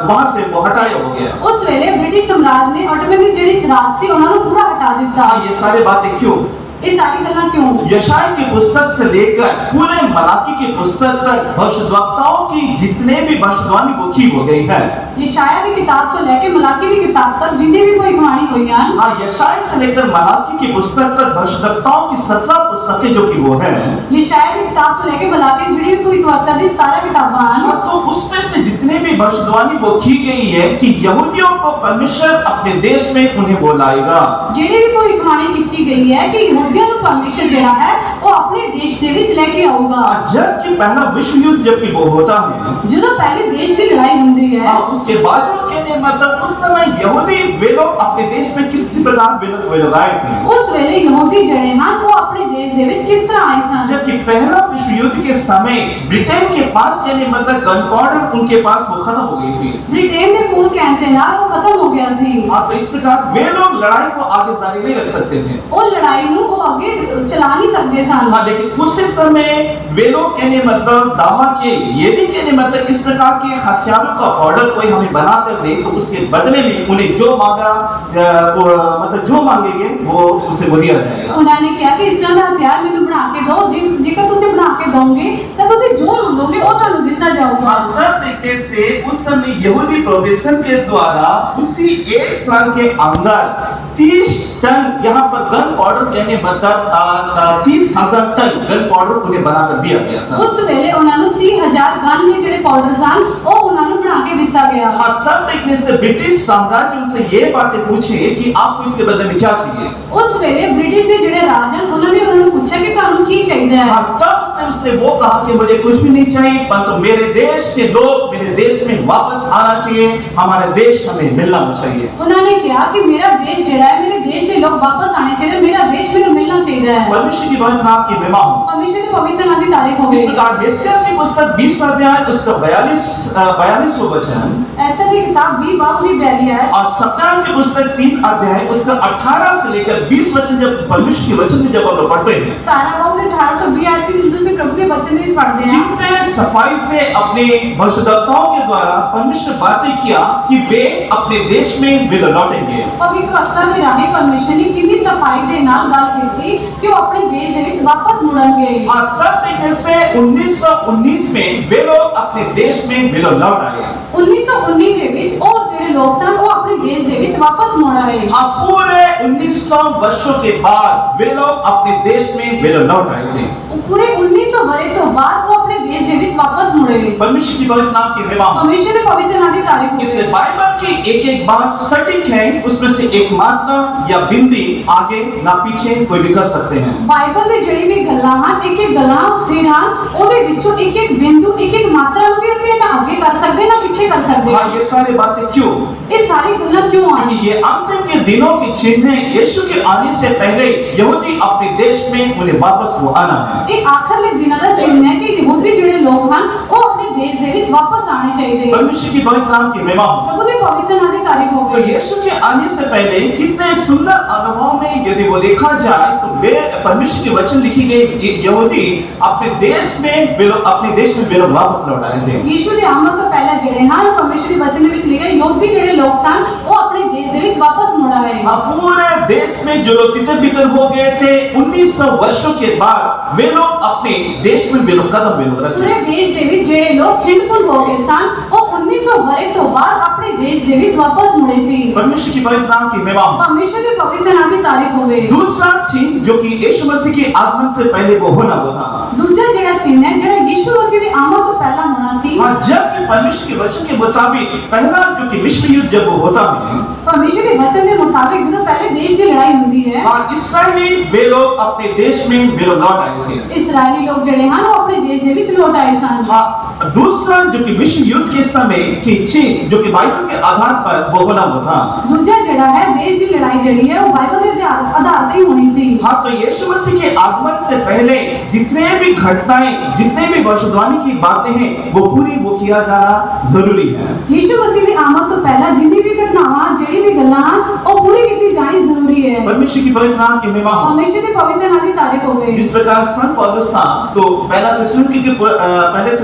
वहां से वो हटाया हो गया। ਉਸ ਵੇਲੇ ਬ੍ਰਿਟਿਸ਼ ਸਾਮਰਾਜ ਨੇ ਆਟੋਮਨ ਦੀ ਜਿਹੜੀ ਰਾਜ ਸੀ ਉਹਨਾਂ ਨੂੰ ਪੂਰਾ ਹਟਾ ਦਿੱਤਾ। हाँ, ये सारी बातें क्यों? ਇਹ ਸਾਰੀ ਗੱਲਾਂ ਕਿਉਂ? यशायाह की पुस्तक से लेकर पूरे मलाकी की पुस्तक तक भविष्यद्वक्ताओं की जितने भी भविष्यवाणी वो की हो गई है। ਯਸ਼ਾਇਆ ਦੀ ਕਿਤਾਬ ਤੋਂ ਲੈ ਕੇ ਮਲਾਕੀ ਦੀ ਕਿਤਾਬ ਤੱਕ ਜਿੰਨੀ ਵੀ ਭਵਿੱਖਬਾਣੀ ਹੋਈਆਂ ਹਨ, हाँ, यशायाह से लेकर मलाकी की पुस्तक तक भविष्यद्वक्ताओं की 17 पुस्तकें जो कि वो है, ਯਸ਼ਾਇਆ ਦੀ ਕਿਤਾਬ ਤੋਂ ਲੈ ਕੇ ਮਲਾਕੀ ਦੀ ਜਿਹੜੀ ਵੀ ਭਵਿੱਖਵक्ता ਦੀ 17 ਕਿਤਾਬਾਂ ਹਨ, हाँ, तो उसमें से जितने भी भविष्यवाणी वो की गई है कि यहूदियों को परमेश्वर अपने देश में उन्हें वो लाएगा। ਜਿਹੜੀ ਵੀ ਭਵਿੱਖਬਾਣੀ ਕੀਤੀ ਗਈ ਹੈ ਕਿ ਯਹੂਦੀਆਂ ਨੂੰ ਪਰਮੇਸ਼ਰ ਜਿਹੜਾ ਹੈ ਉਹ ਆਪਣੇ ਦੇਸ਼ ਦੇ ਵਿੱਚ ਲੈ ਕੇ ਆਊਗਾ। जब कि पहला विश्व युद्ध जब कि वो होता है, ਜਦੋਂ ਪਹਿਲੇ ਦੇਸ਼ ਦੀ लड़ाई ਹੁੰਦੀ है, हाँ, उसके बाद कहने मतलब उस समय यहूदी वे लोग अपने देश में किस प्रकार वे लोग आए थे। ਉਸ ਵੇਲੇ ਯਹੂਦੀ ਜਿਹੜੇ ਹਨ ਉਹ ਆਪਣੇ ਦੇਸ਼ ਦੇ ਵਿੱਚ ਕਿਸ ਤਰ੍ਹਾਂ ਆਏ ਸਨ। जबकि पहला विश्व युद्ध के समय ब्रिटेन के पास कहने मतलब गन पाउडर उनके पास वो खत्म हो गई थी। ਬ੍ਰਿਟੇਨ ਦੇ ਕੋਲ ਕਹਿਣ ਦੇ ਨਾਲ ਉਹ ਖਤਮ ਹੋ ਗਿਆ ਸੀ। हाँ, तो इस प्रकार वे लोग लड़ाई को आगे जारी नहीं रख सकते थे। ਉਹ ਲੜਾਈ ਨੂੰ ਉਹ ਅੱਗੇ ਚਲਾ ਨਹੀਂ ਸਕਦੇ ਸਨ। हाँ, लेकिन उस समय वे लोग कहने मतलब दावा किए ये भी कहने मतलब इस प्रकार के हथियारों का ऑर्डर कोई हमें बना कर दे तो उसके बदले में उन्हें जो मांगा मतलब जो मांगेंगे वो उसे वो दिया जाएगा। ਉਹਨਾਂ ਨੇ ਕਿਹਾ ਕਿ ਇਸ ਤਰ੍ਹਾਂ ਦਾ ਹਥਿਆਰ ਮੈਨੂੰ ਬਣਾ ਕੇ ਦਿਓ, ਜੇਕਰ ਤੁਸੀਂ ਬਣਾ ਕੇ ਦੋਗੇ ਤਾਂ ਤੁਸੀਂ ਜੋ ਮੰਗੋਗੇ ਉਹ ਤੁਹਾਨੂੰ ਦਿੱਤਾ ਜਾਊਗਾ। तब तरीके से उस समय यहूदी प्रोविजन के द्वारा उसी एक साल के अंदर 30 टन यहाँ पर गन पाउडर कहने मतलब 30,000 टन गन पाउडर उन्हें बनाकर दिया गया था। ਉਸ ਵੇਲੇ ਉਹਨਾਂ ਨੂੰ 30,000 ਗਨ ਦੇ ਜਿਹੜੇ ਪਾਊਡਰ ਸਨ ਉਹ ਉਹਨਾਂ ਨੂੰ ਬਣਾ ਕੇ ਦਿੱਤਾ ਗਿਆ। हाँ, तब देखने से ब्रिटिश साम्राज्य उनसे ये बातें पूछे कि आपको इसके बदले में क्या चाहिए। ਉਸ ਵੇਲੇ ਬ੍ਰਿਟਿਸ਼ ਦੇ ਜਿਹੜੇ ਰਾਜ ਹਨ ਉਹਨਾਂ ਨੇ ਉਹਨਾਂ ਨੂੰ ਪੁੱਛਿਆ कि ਤੁਹਾਨੂੰ ਕੀ ਚਾਹੀਦਾ ਹੈ। हाँ, तब उसने वो कहा कि मुझे कुछ भी नहीं चाहिए परंतु मेरे देश के लोग मेरे देश में वापस आना चाहिए, हमारे देश हमें मिलना चाहिए। ਉਹਨਾਂ ਨੇ ਕਿਹਾ कि मेरा देश ਜਿਹੜਾ ਹੈ ਮੇਰੇ ਦੇਸ਼ ਦੇ ਲੋਕ ਵਾਪਸ ਆਣੇ ਚਾਹੀਦੇ, मेरा देश ਮੈਨੂੰ ਮਿਲਣਾ ਚਾਹੀਦਾ ਹੈ। परमेश्वर की बहुत नाम की महिमा हो। परमेश्वर के पवित्र नाम की तारीफ हो इस गई। प्रकार हेस्किय्याह की पुस्तक 20 अध्याय उसका 42वां वचन ऐसा की किताब 20 बाब की 42 है और 17 की पुस्तक 3 अध्याय उसका 18 से लेकर 20 वचन जब परमेश्वर के वचन जब हम लोग पढ़ते हैं 17 बाब से 18 तो 20 आयत की जिंदू से प्रभु के वचन में पढ़ते हैं। कितने सफाई से अपने भविष्यद्वक्ताओं के द्वारा परमेश्वर बातें किया कि वे अपने देश में वे लौटेंगे। ਭਵਿੱਖਵਕਤਾ ਦੇ ਰਾਹੀਂ ਪਰਮੇਸ਼ਰ ਨੇ ਕਿੰਨੀ ਸਫਾਈ ਦੇ ਨਾਲ ਗੱਲ ਕੀਤੀ ਕਿ ਉਹ ਆਪਣੇ ਦੇਸ਼ ਦੇ ਵਿੱਚ ਵਾਪਸ ਮੁੜਨਗੇ। और तब देखने से 1919 में वे लोग अपने देश में वे लोग लौट आए। 1919 ਦੇ ਵਿੱਚ ਉਹ ਜਿਹੜੇ ਲੋਕ ਸਨ ਉਹ ਆਪਣੇ ਦੇਸ਼ ਦੇ ਵਿੱਚ ਵਾਪस ਮੁੜ ਆਏ। अब पूरे 1900 वर्षों के बाद वे लोग अपने देश में वे लोग लौट आए थे। पूरे 1900 वरे तो बाद वो अपने देश ਦੇ ਵਿੱਚ वापस मुड़े। परमेश्वर की पवित्र नाम की महिमा हो। परमेश्वर के पवित्र नाम की तारीफ हो। इसलिए बाइबल की एक बात सटीक है, उसमें से एक मात्रा या बिंदी आगे ना पीछे कोई भी कर सकते हैं। ਬਾਈਬਲ ਦੇ ਜਿਹੜੀ ਵੀ ਗੱਲਾਂ ਹਨ ਇੱਕ ਇੱਕ ਗੱਲਾਂ ਸਥਿਰ ਹਨ, ਉਹਦੇ ਵਿੱਚੋਂ ਇੱਕ ਇੱਕ ਬਿੰਦੂ ਇੱਕ ਇੱਕ ਮਾਤਰਾ ਨੂੰ ਵੀ ਅਸੀਂ ਨਾ ਅੱਗੇ ਕਰ ਸਕਦੇ ਨਾ ਪਿੱਛੇ ਕਰ ਸਕਦੇ। हाँ, ये सारी बातें क्यों? ਇਹ ਸਾਰੀ ਗੱਲਾਂ ਕਿਉਂ ਆਈ? क्योंकि ये अंतिम के दिनों की चिन्ह है। यीशु के आने से पहले यहूदी अपने देश में उन्हें वापस वो आना है। ਇਹ ਆਖਰਲੇ ਦਿਨਾਂ ਦਾ ਚਿੰਨ੍ਹ ਹੈ ਕਿ ਯਹੂਦੀ ਜਿਹੜੇ ਲੋਕ ਹਨ ਉਹ ਆਪਣੇ ਦੇਸ਼ ਦੇ ਵਿੱਚ ਵਾਪਸ ਆਣੇ ਚਾਹੀਦੇ। परमेश्वर की पवित्र नाम की महिमा हो। प्रभु के पवित्र नाम की तारीफ हो तो गई। यीशु के आने से पहले कितने सुंदर अनुभव में यदि वो देखा जाए तो वे परमेश्वर के वचन लिखी गई यहूदी अपने देश में वे लोग अपने देश में वे लोग वापस लौट आए थे। ਯੀਸ਼ੂ ਦੇ ਆਮਦ ਤੋਂ ਪਹਿਲਾਂ ਜਿਹੜੇ ਹਨ ਪਰਮੇਸ਼ਰ ਦੇ ਵਚਨ ਦੇ ਵਿੱਚ ਲਿਖੇ ਯਹੂਦੀ ਜਿਹੜੇ ਲੋਕ ਸਨ ਉਹ ਆਪਣੇ ਦੇਸ਼ ਦੇ ਵਿੱਚ ਵਾਪਸ ਮੁੜ ਆਏ। अब पूरे देश में जो लोग तितर बितर हो गए थे 1900 वर्षों के बाद वे लोग अपने देश में वे लोग कदम वे लोग रखे। ਪੂਰੇ ਦੇਸ਼ ਦੇ ਵਿੱਚ ਜਿਹੜੇ ਲੋਕ ਖਿੰਡਪੁੰਡ ਹੋ ਗਏ ਸਨ ਉਹ 1900 ਵਰੇ ਤੋਂ ਬਾਅਦ ਆਪਣੇ ਦੇਸ਼ ਦੇ ਵਿੱਚ ਵਾਪਸ ਮੁੜੇ ਸੀ। परमेश्वर की पवित्र नाम की महिमा हो। परमेश्वर के पवित्र नाम की तारीफ हो गई। दूसरा चिन्ह जो कि यीशु मसीह के आगमन से पहले वो होना वो था। ਦੂਜਾ ਜਿਹੜਾ ਚਿੰਨ੍ਹ ਹੈ ਜਿਹੜਾ ਯੀਸ਼ੂ ਮਸੀਹ ਦੀ ਆਮਦ ਤੋਂ ਪਹਿਲਾਂ ਹੋਣਾ ਸੀ। हाँ, जब कि परमेश्वर के वचन के मुताबिक पहला जो कि विश्व युद्ध जब होता है, परमेश्वर के वचन के मुताबिक जो पहले देश की लड़ाई होती है, इसराइली वे लोग अपने देश में वे लोग लौट आए थे। इसराइली लोग जड़े हैं वो अपने देश के विच लौट आए सन। हाँ, दूसरा जो कि विश्व युद्ध के समय की चीज जो कि बाइबल के आधार पर वो बना हुआ था। दूसरा जड़ा है देश की लड़ाई जड़ी है वो बाइबल के आधार पे ही होनी सी। हाँ, तो यीशु मसीह के आगमन से पहले जितने भी घटनाएं, जितने भी भविष्यवाणी की बातें हैं, वो किया जाना जरूरी है। यीशु मसीह की आमद तो पहला जितनी भी घटनावां जड़ी भी गल्लां वो पूरी की जानी जरूरी है। परमेश्वर की पवित्र नाम की महिमा हो। परमेश्वर के पवित्र नाम की तारीफ होवे। जिस प्रकार संत पौलुस था, तो पहले थिस्सलुनीके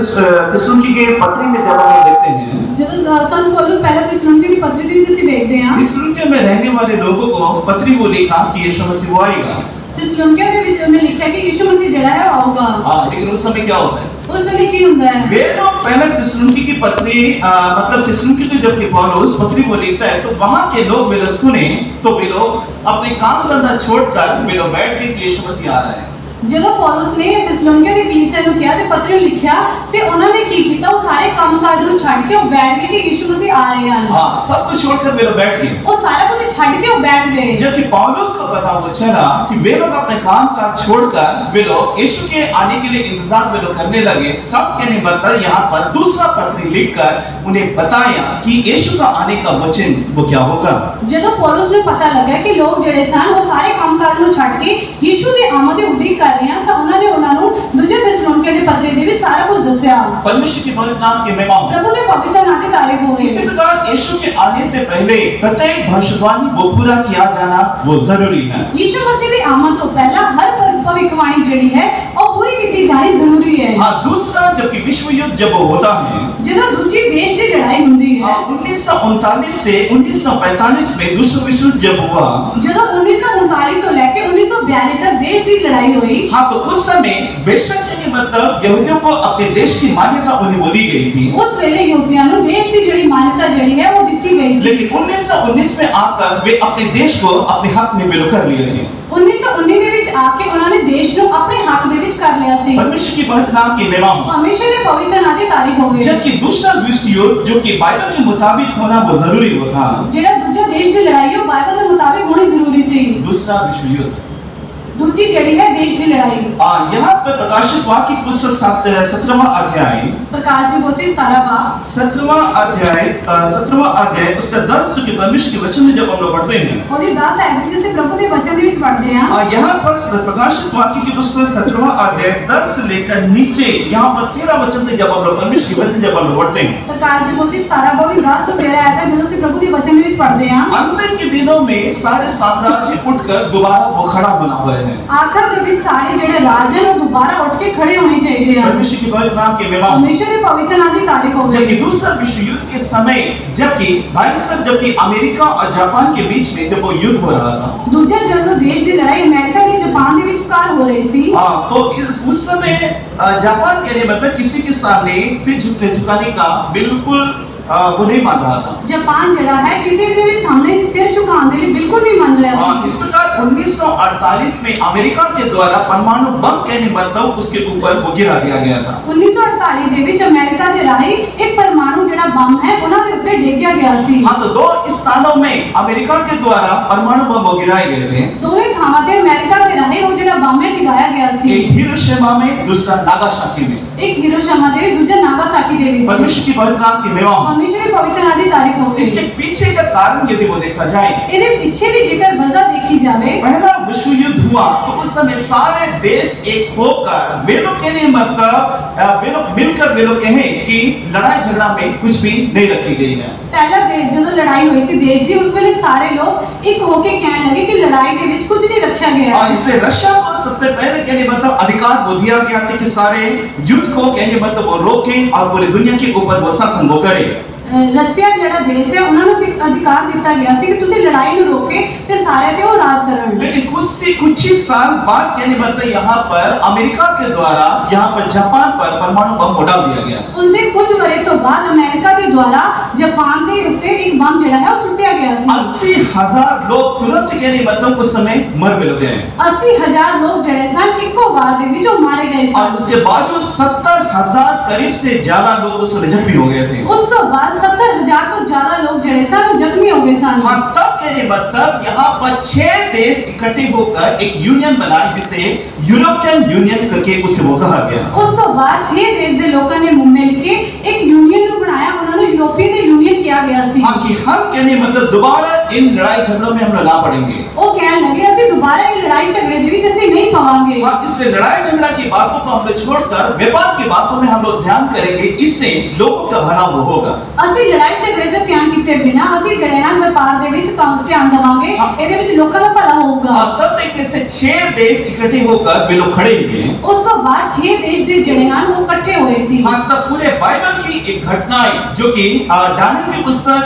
के पत्री में जब हम देखते हैं, जब संत पौलुस पहला थिस्सलुनीके की पत्री दी जिसे देखते हैं, थिस्सलुनीके में रहने वाले लोगों को पत्री वो लिखा कि यीशु मसीह वो आएगा। थिस्सलुनीके के विच में लिखा है कि यीशु मसीह जड़ा है आऊगा। हाँ, लेकिन उस समय क्या होता है? उस समय की हुंदा है वे लोग पहले थिस्सलुनीके की पत्री मतलब थिस्सलुनीके को जब कि पौलुस पत्री को लिखता है, तो वहां के लोग वे लोग सुने तो वे लोग अपने काम धंधा छोड़कर वे लोग बैठ के कि यीशु मसीह आ रहा है। ਜਦੋਂ ਪੌਲੁਸ ਨੇ थिस्सलुनीके ਦੀ ਕਲੀਸਿया ਨੂੰ ਕਿਹਾ ਤੇ ਪੱਤਰ ਲਿਖਿਆ ਤੇ ਉਹਨਾਂ ਨੇ ਕੀ ਕੀਤਾ ਉਹ ਸਾਰੇ ਕੰਮਕਾਜ ਨੂੰ ਛੱਡ ਕੇ ਉਹ ਬੈਠ ਗਏ ਕਿ ਯीशु मसीह आ रहे हैं। हाँ, सब कुछ छोड़कर वे लोग बैठ गए। वो सारा कुछ छੱਡ के वो बैठ गए। जबकि पौलुस को पता वो चला कि वे लोग अपने काम काज छोड़कर वे लोग यीशु के आने के लिए इंतजार वे लोग करने लगे, तब कहने मतलब यहाँ पर दूसरा पत्र लिखकर उन्हें बताया कि यीशु का आने का वचन वो क्या होगा। ਜਦੋਂ ਪੌਲੁਸ ਨੂੰ ਪਤਾ ਲੱਗਾ ਕਿ ਲੋਕ ਜਿਹੜੇ ਸਨ ਉਹ ਸਾਰੇ ਕੰਮਕਾਜ ਨੂੰ ਛੱਡ ਕੇ ਯीशु ਦੀ ਆਮਦ ਦੀ ਉਡੀਕ ਕਰ ਰਹੇ ਹਨ, ਤਾਂ ਉਹਨਾਂ ਨੇ ਉਹਨਾਂ ਨੂੰ ਦੂਜੇ थिस्सलुनीके ਦੇ ਪੱਤਰੇ ਦੇ ਵਿੱਚ ਸਾਰਾ ਕੁਝ ਦੱਸਿਆ। परमेश्वर की पवित्र नाम की महिमा हो। प्रभु के पवित्र नाम की तारीफ हो। इसी प्रकार यीशु के आने से पहले प्रत्येक भविष्यवाणी वो पूरा किया जाना वो जरूरी है। यीशु मसीह की आमद तो पहला हर भविष्यवाणी जड़ी है और पूरी की जानी जरूरी है। हाँ, दूसरा जबकि विश्व युद्ध जब होता है, ਜਦੋਂ ਦੂਜੀ ਦੇਸ਼ ਦੀ ਲੜਾਈ ਹੁੰਦੀ ਹੈ, 1939 से 1945 में दूसरा विश्व युद्ध जब हुआ, ਜਦੋਂ 1939 ਤੋਂ ਲੈ ਕੇ 1942 तक देश की लड़ाई हुई, हाँ, तो उस समय बेशक ये मतलब यहूदियों को अपने देश की मान्यता उन्हें वो दी गई थी, उस वेले यहूदियों ਨੂੰ देश की जड़ी मान्यता जड़ी है वो ਦਿੱਤੀ गई थी। लेकिन 1919 में आकर वे अपने देश को अपने हक में विलय कर लिए थे। 1919 ਦੇ ਵਿੱਚ ਆ ਕੇ ਉਹਨਾਂ ਨੇ ਦੇਸ਼ ਨੂੰ ਆਪਣੇ ਹੱਕ ਦੇ ਵਿੱਚ ਕਰ ਲਿਆ ਸੀ। परमेश्वर की पवित्र नाम की महिमा हो। हमेशा ਦੇ पवित्र नाम ਦੀ तारीफ होवे। जबकि दूसरा विश्व युद्ध जो कि बाइबल के मुताबिक होना वो जरूरी वो था। ਜਿਹੜਾ ਦੂਜਾ ਦੇਸ਼ ਦੀ ਲੜਾਈ ਉਹ ਬਾਈਬਲ ਦੇ ਮੁਤਾबिक ਹੋਣੀ ਜ਼ਰੂਰੀ ਸੀ। दूसरा विश्व युद्ध दूसरी जड़ी है देश की लड़ाई। यहाँ पर प्रकाशित वाक्य की पुस्तक 17वां अध्याय, प्रकाश की पोथी 17 बाब 17वां अध्याय उसका 10 के परमेश्वर के वचन में जब हम लोग पढ़ते हैं, ਉਹਦੀ 10 ਐਤ ਜਿਸੇ प्रभु ਦੇ वचन ਦੇ ਵਿੱਚ पढ़ते हैं। यहाँ पर प्रकाशित वाक्य की पुस्तक 17वां अध्याय 10 से लेकर नीचे यहाँ पर 13 वचन तक जब हम लोग परमेश्वर के वचन जब हम लोग पढ़ते हैं, प्रकाश की पोथी 17 बाब 10 ਤੋਂ 13 ਐਤ ਜਦੋਂ ਅਸੀਂ प्रभु ਦੇ वचन ਦੇ ਵਿੱਚ पढ़ते हैं। अंत के दिनों में सारे साम्राज्य उठकर दोबारा वो खड़ा होना हुआ है। आखिर ਦੇ ਵਿੱਚ ਸਾਰੇ ਜਿਹੜੇ ਰਾਜ ਹਨ ਉਹ ਦੁਬਾਰਾ ਉੱਠ ਕੇ ਖੜੇ ਹੋਣੇ ਚਾਹੀਦੇ ਹਨ। परमेश्वर की पवित्र नाम की महिमा हो। हमेशा ਦੇ पवित्र नाम ਦੀ तारीफ होवे। जबकि दूसरा विश्व युद्ध के समय जबकि अमेरिका और जापान के बीच में जब वो युद्ध हो रहा था, ਦੂਜਾ ਜਦੋਂ ਦੇਸ਼ ਦੀ ਲੜਾਈ ਅਮਰੀਕਾ ਤੇ ਜਾਪਾਨ ਦੇ ਵਿਚਕਾਰ ਹੋ ਰਹੀ ਸੀ, तो उस समय जापान के लिए मतलब किसी के सामने सिर झुकाने का बिल्कुल वो नहीं मान रहा था। जापान जड़ा है किसी के भी सामने सिर झुकाने के लिए बिल्कुल नहीं मान रहा था। इस प्रकार 1948 में अमेरिका के द्वारा परमाणु बम कहने मतलब उसके ऊपर वो गिरा दिया गया था। 1948 ਦੇ ਵਿੱਚ ਅਮਰੀਕਾ ਦੇ ਰਾਹੀਂ ਇੱਕ ਪਰਮਾਣੂ ਜਿਹੜਾ ਬੰਬ ਹੈ ਉਹਨਾਂ ਦੇ ਉੱਤੇ ਡੇਗਿਆ ਗਿਆ ਸੀ। हाँ, तो दो स्थानों में अमेरिका के द्वारा परमाणु बम वो गिराए गए थे। ਦੋਵੇਂ ਥਾਵਾਂ ਤੇ ਅਮਰੀਕਾ ਦੇ ਰਾਹੀਂ ਉਹ ਜਿਹੜਾ ਬੰਬ ਹੈ ਡਿਗਾਇਆ ਗਿਆ ਸੀ। एक हिरोशिमा में, दूसरा नागासाकी में। ਇੱਕ ਹੀਰੋਸ਼ੀਮਾ ਦੇ ਵਿੱਚ ਦੂਜਾ ਨਾਗਾਸਾਕੀ ਦੇ ਵਿੱਚ। परमेश्वर की पवित्र नाम की महिमा हो। हमेशा के पवित्र नाम की तारीफ होवे। इसके पीछे का कारण यदि वो देखा जाए, ਇਹਦੇ ਪਿੱਛੇ ਦੀ ਜੇਕਰ वजह देखी जावे, पहला विश्व युद्ध हुआ तो उस समय सारे देश एक होकर वे लोग कहने मतलब वे लोग मिलकर वे लोग कहें कि लड़ाई झगड़ा में कुछ भी नहीं रखी गई है। पहला ਜਦੋਂ ਲੜਾਈ ਹੋਈ ਸੀ ਦੇਸ਼ ਦੀ ਉਸ ਵੇਲੇ ਸਾਰੇ ਲੋਕ ਇੱਕ ਹੋ ਕੇ ਕਹਿਣ ਲੱਗੇ ਕਿ ਲੜਾਈ ਦੇ ਵਿੱਚ ਕੁਝ ਨਹੀਂ ਰੱਖਿਆ ਗਿਆ। और इसलिए रशिया को सबसे पहले कहने मतलब अधिकार वो दिया गया था कि सारे युद्ध को कहने मतलब वो रोकें और पूरी दुनिया के ऊपर वो शासन वो करे। रशिया ਜਿਹੜਾ देश है उन्होंने अधिकार दिता गया ਸੀ कि ਤੁਸੀਂ लड़ाई ਨੂੰ रोके ਤੇ ਸਾਰੇ ਤੇ ਉਹ ਰਾਜ ਕਰਨ। लेकिन कुछ ही साल बाद कहने मतलब यहाँ पर अमेरिका के द्वारा यहाँ पर जापान पर परमाणु बम उड़ा दिया गया। उनके कुछ वरे तो बाद अमेरिका के द्वारा जापान के उत्ते एक बम जड़ा है वो सुट्टिया गया ਸੀ। 80,000 लोग तुरंत कहने मतलब उस समय मर मिल गए। 80,000 लोग जड़े सन इको बार दे जो मारे गए सन। और उसके बावजूद 70,000 करीब से ज्यादा लोग उस जख्मी हो गए थे। उस तो बाद 70,000 तो ज्यादा लोग जड़े सन वो जख्मी हो गए सन। हाँ, तब कहने मतलब यहाँ पर 6 देश इकट्ठे होकर एक यूनियन बनाई जिसे यूरोपियन यूनियन करके उसे वो कहा गया। उस तो बाद 6 देश के लोगों ने मुंह मिल के एक यूनियन को बनाया, उन्होंने यूरोपियन यूनियन किया गया सी। हाँ, कि हम कहने मतलब दोबारा इन लड़ाई झगड़ों में हम ना पड़ेंगे। वो कहने लगे असि दोबारा इन लड़ाई झगड़े दे विच असि नहीं पावांगे। हाँ, जिससे लड़ाई झगड़ा की बातों को हम लोग छोड़कर व्यापार की बातों में हम लोग ध्यान करेंगे, इससे लोगों का भला वो होगा। असि लड़ाई झगड़े ते ध्यान किते बिना असि जड़े हैं व्यापार दे विच काम ध्यान देवांगे, ਇਹਦੇ ਵਿੱਚ ਲੋਕਾਂ ਦਾ ਭਲਾ ਹੋਊਗਾ। और तब देखने से 6 देश इकट्ठे होकर वे लोग खड़े हुए। उस तो बाद 6 देश दे जड़े हैं वो इकट्ठे हुए सी। हाँ, तब पूरे बाइबल की एक घटना है जो कि दानियल की पुस्तक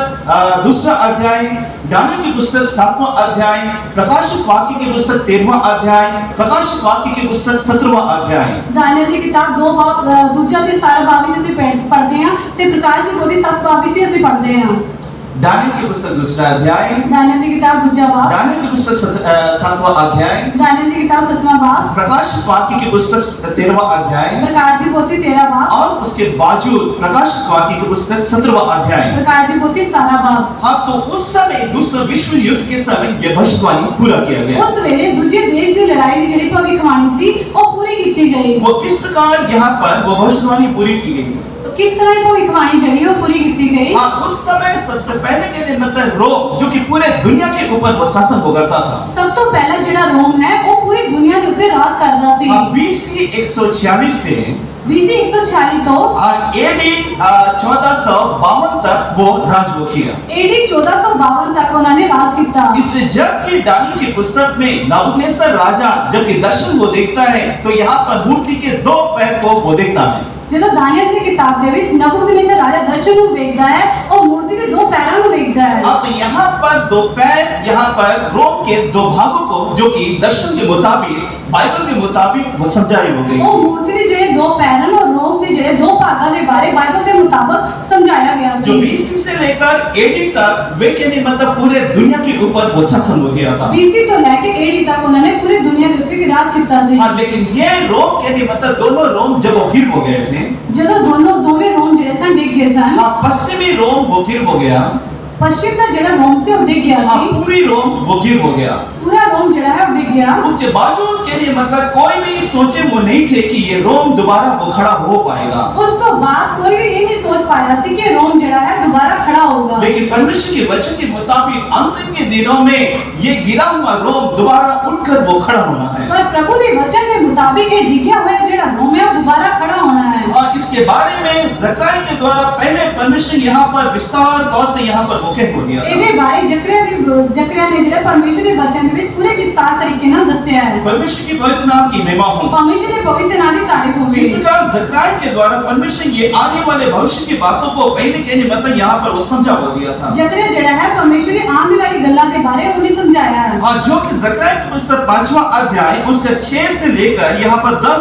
2रा अध्याय, दानियल की पुस्तक 7वां अध्याय, प्रकाशित वाक्य की पुस्तक 13वां अध्याय, प्रकाशित वाक्य की पुस्तक 17वां अध्याय। दानियल की किताब 2 बाब दूजा ते 17 बाब विच ਅਸੀਂ पढ़ते हैं ते प्रकाश की पोथी 7 बाब विच ਅਸੀਂ पढ़ते हैं। दानियल की पुस्तक 2रा अध्याय, दानियल की किताब दूजा बाब, दानियल की पुस्तक 7वां अध्याय, दानियल की किताब 7वां बाब, प्रकाशित वाक्य की पुस्तक 13वां अध्याय प्रकाश की पोथी 13 बाब और उसके बावजूद प्रकाशित वाक्य की पुस्तक 17वां अध्याय। प्रकाश की पोथी 17 बाब। हाँ, तो उस समय दूसरे विश्व युद्ध के समय यह भविष्यवाणी पूरा किया गया। उस वेले दूजे देश की लड़ाई की जड़ी भविष्यवाणी सी वो पूरी की गई। वो किस प्रकार यहाँ पर वो भविष्यवाणी पूरी की गई? तो किस तरह भविष्यवाणी जड़ी वो पूरी की गई? हाँ, उस समय सबसे पहले के मतलब रोम जो कि पूरे दुनिया के ऊपर वो शासन वो करता था। सब तो पहला जड़ा रोम है वो पूरी दुनिया के ऊपर राज करता सी। BC 146 से BC 146 तो AD 1452 तक वो राज वो किया। AD 1452 तक उन्होंने राज किया। इसलिए जबकि दानियल की पुस्तक में नबूकदनेस्सर राजा जबकि दर्शन वो देखता है तो यहाँ पर मूर्ति के 2 पैर को वो देखता है। ਜਦੋਂ दानियल की किताब ਦੇ ਵਿੱਚ नबूकदनेस्सर राजा दर्शन ਨੂੰ ਵੇਖਦਾ ਹੈ और मूर्ति के 2 पैरों ਨੂੰ ਵੇਖਦਾ है। अब तो यहाँ पर 2 पैर यहाँ पर रोम के 2 भागों को जो कि दर्शन के मुताबिक बाइबल के मुताबिक वो समझाई हो गई। ਉਹ मूर्ति ਦੇ ਜਿਹੜੇ 2 पैर ਹਨ और रोम ਦੇ ਜਿਹੜੇ 2 ਭਾਗਾਂ ਦੇ ਬਾਰੇ ਬਾਈਬਲ ਦੇ ਮੁਤਾਬਕ ਸਮਝਾਇਆ ਗਿਆ जो ਸੀ। BC से लेकर AD तक वे कहने मतलब पूरे दुनिया के ऊपर वो शासन हो गया था। BC ਤੋਂ ਲੈ ਕੇ AD तक उन्होंने पूरी दुनिया ਦੇ ਉੱਤੇ ਰਾਜ ਕੀਤਾ ਸੀ। हाँ, लेकिन ये रोम कहने मतलब दोनों रोम जब वो गिर हो गए थे, ਜਦੋਂ ਦੋਵੇਂ रोम ਜਿਹੜੇ ਸਨ ਡਿੱਗ ਗਏ ਸਨ। हाँ, पश्चिमी रोम वो गिर हो गया। पश्चिम का ਜਿਹੜਾ रोम से डਿੱਗ ਗਿਆ हाँ, ਸੀ। पूरी रोम वो गिर हो गया। पूरा रोम ਜਿਹੜਾ है डਿੱग ਗਿਆ। उसके बावजूद कहने मतलब कोई भी सोचे वो नहीं थे कि ये रोम दोबारा वो खड़ा हो पाएगा। उस तो बाद कोई भी ये नहीं सोच पाया सी कि रोम जड़ा है दोबारा खड़ा होगा। लेकिन परमेश्वर के वचन के मुताबिक अंतिम के दिनों में ये गिरा हुआ रोम दोबारा उठकर वो खड़ा होना है। पर प्रभु के वचन के मुताबिक ये डिग्या हुआ जड़ा रोम है वो दोबारा खड़ा होना है। और इसके बारे में ज़करिया के द्वारा पहले परमेश्वर यहाँ पर विस्तार तौर से यहाँ पर मुख्य हो दिया था। ਇਹਦੇ ਬਾਰੇ जकरिया ने ਜਿਹੜਾ परमेश्वर ਦੇ वचन ਦੇ ਵਿੱਚ पूरे विस्तार तरीके ਨਾਲ ਦੱਸਿਆ है। परमेश्वर की पवित्र नाम की महिमा हो। परमेश्वर के पवित्र नाम की तारीफ इस होगी। प्रकार ज़करिया के द्वारा परमेश्वर ये आने वाले भविष्य की बातों को पहले कहने मतलब यहाँ पर वो समझा हो दिया था। जकरिया जड़ा है परमेश्वर की आने वाली गल्लां दे बारे उन्हें समझाया है। हाँ, जो कि ज़करिया की पुस्तक 5वां अध्याय उसका 6 से लेकर यहाँ पर 10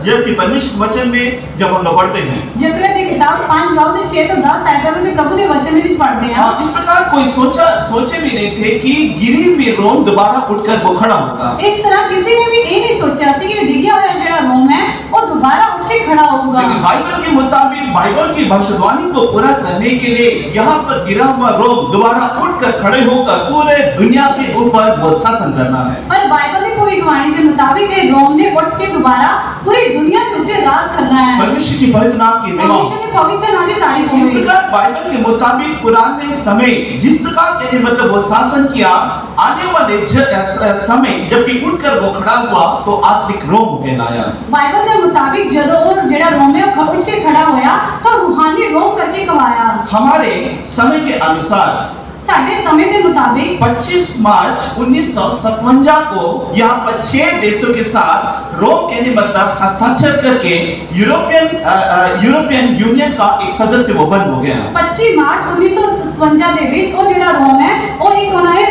जब कि परमेश्वर के वचन में जब हम लोग पढ़ते हैं। जकरिया की किताब 5 बाब से 6 तो 10 आयतों में प्रभु के वचन में पढ़ते हैं। हाँ, इस प्रकार कोई सोचे भी नहीं थे कि गिरी हुई रोम दोबारा उठकर वो खड़ा होगा। इस तरह किसी ने भी ये नहीं सोचा सी कि डिग्या हुआ जड़ा रोम है वो दोबारा उठ के खड़ा होगा। लेकिन बाइबल के मुताबिक बाइबल की भविष्यवाणी को पूरा करने के लिए यहाँ पर गिरा हुआ रोम दोबारा उठकर खड़े होकर पूरे दुनिया के ऊपर वो शासन करना है। पर बाइबल की भविष्यवाणी के मुताबिक ये रोम ने उठ के दोबारा पूरी दुनिया के ऊपर राज करना है। परमेश्वर की पवित्र नाम की महिमा। परमेश्वर के पवित्र नाम की तारीफ इस होगी। प्रकार बाइबल के मुताबिक पुराने समय जिस प्रकार के मतलब वो शासन किया, आने वाले समय जबकि उठकर वो खड़ा हुआ तो आत्मिक रोम कहलाया। बाइबल के मुताबिक जदों और जड़ा रोम है वो उठ के खड़ा होया तो रूहानी रोम करके कवाया। हमारे समय के अनुसार ਸਾਡੇ ਸਮੇਂ ਦੇ मुताबिक 25 मार्च 1957 को यहाँ पर 6 देशों के साथ रोम के मतलब हस्ताक्षर करके यूरोपियन यूनियन का एक सदस्य वो बन हो गया। 25 मार्च 1957 ਦੇ ਵਿੱਚ ਉਹ ਜਿਹੜਾ ਰੋਮ ਹੈ ਉਹ ਇੱਕ ਉਹਨਾਂ ਨੇ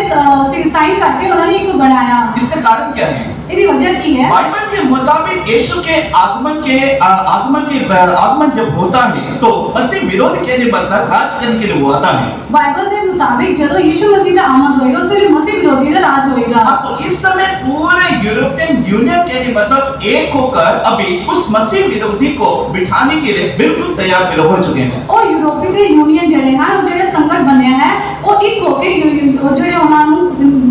ਸਾਈਨ ਕਰਕੇ ਉਹਨਾਂ ਨੇ ਇੱਕ ਬਣਾਇਆ। इसका कारण क्या है? ਇਹਦੀ ਵਜ੍ਹਾ ਕੀ ਹੈ? बाइबल के मुताबिक यीशु के आगमन जब होता है तो मसीह विरोध के लिए मतलब राज करने के लिए वो आता है। ਬਾਈਬਲ ਦੇ ਮੁਤਾबिक ਜਦੋਂ ਯीशु मसीह ਦਾ ਆਮਦ ਹੋਏਗਾ ਉਸ ਵੇਲੇ ਮਸੀਹ ਵਿਰੋਧੀ ਦਾ ਰਾਜ ਹੋਏਗਾ। हाँ, तो इस समय पूरे यूरोपियन यूनियन के लिए मतलब एक होकर अभी उस मसीह विरोधी को बिठाने के लिए बिल्कुल तैयार हो चुके हैं। ਉਹ ਯੂਰੋਪੀ ਦੇ ਯੂਨੀਅਨ ਜਿਹੜੇ ਹਨ ਉਹ ਜਿਹੜੇ ਸੰਗਠਨ ਬਣਿਆ ਹੈ ਉਹ ਇੱਕ ਹੋ ਕੇ ਜਿਹੜੇ ਉਹਨਾਂ ਨੂੰ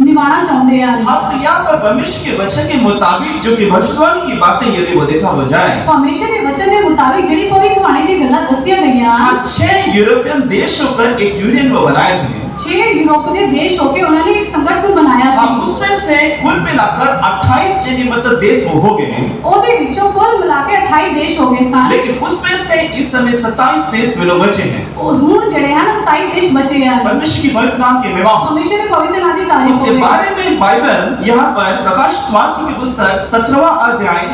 ਨਿਭਾਉਣਾ ਚਾਹੁੰਦੇ ਹਨ। हाँ, तो यहाँ पर परमेश्वर के वचन के मुताबिक जो कि भविष्यवाणी की बातें यदि वो देखा हो जाए, परमेश्वर ਦੇ वचन ਦੇ ਮੁਤਾबिक ਜਿਹੜੀ ਭਵਿੱਖਬਾਣੀ ਦੀ ਗੱਲਾਂ ਦੱਸੀਆਂ ਗਈਆਂ हाँ, 6 यूरोपियन देश होकर एक यूनियन वो बनाए थे। 6 यूरोप ਦੇ ਦੇਸ਼ ਹੋ ਕੇ ਉਹਨਾਂ ਨੇ ਇੱਕ ਸੰਗਠਨ ਬਣਾਇਆ हाँ, ਸੀ। उसमें से कुल मिलाकर 28 यानी मतलब देश वो हो गए। ਉਹਦੇ ਵਿੱਚੋਂ ਕੁੱਲ ਮਿਲਾ ਕੇ 28 ਦੇਸ਼ ਹੋ ਗਏ ਸਨ। लेकिन उसमें से इस समय 27 देश वे लोग बचे हैं। ਉਹ ਹੁਣ ਜਿਹੜੇ ਹਨ 27 ਦੇਸ਼ बचे हैं। परमेश्वर की पवित्र नाम के विवाह परमेश्वर के पवित्र नाम की तारीफ उसके होवे। बारे में बाइबल यहाँ पर प्रकाशित वाक्य की पुस्तक 17वां अध्याय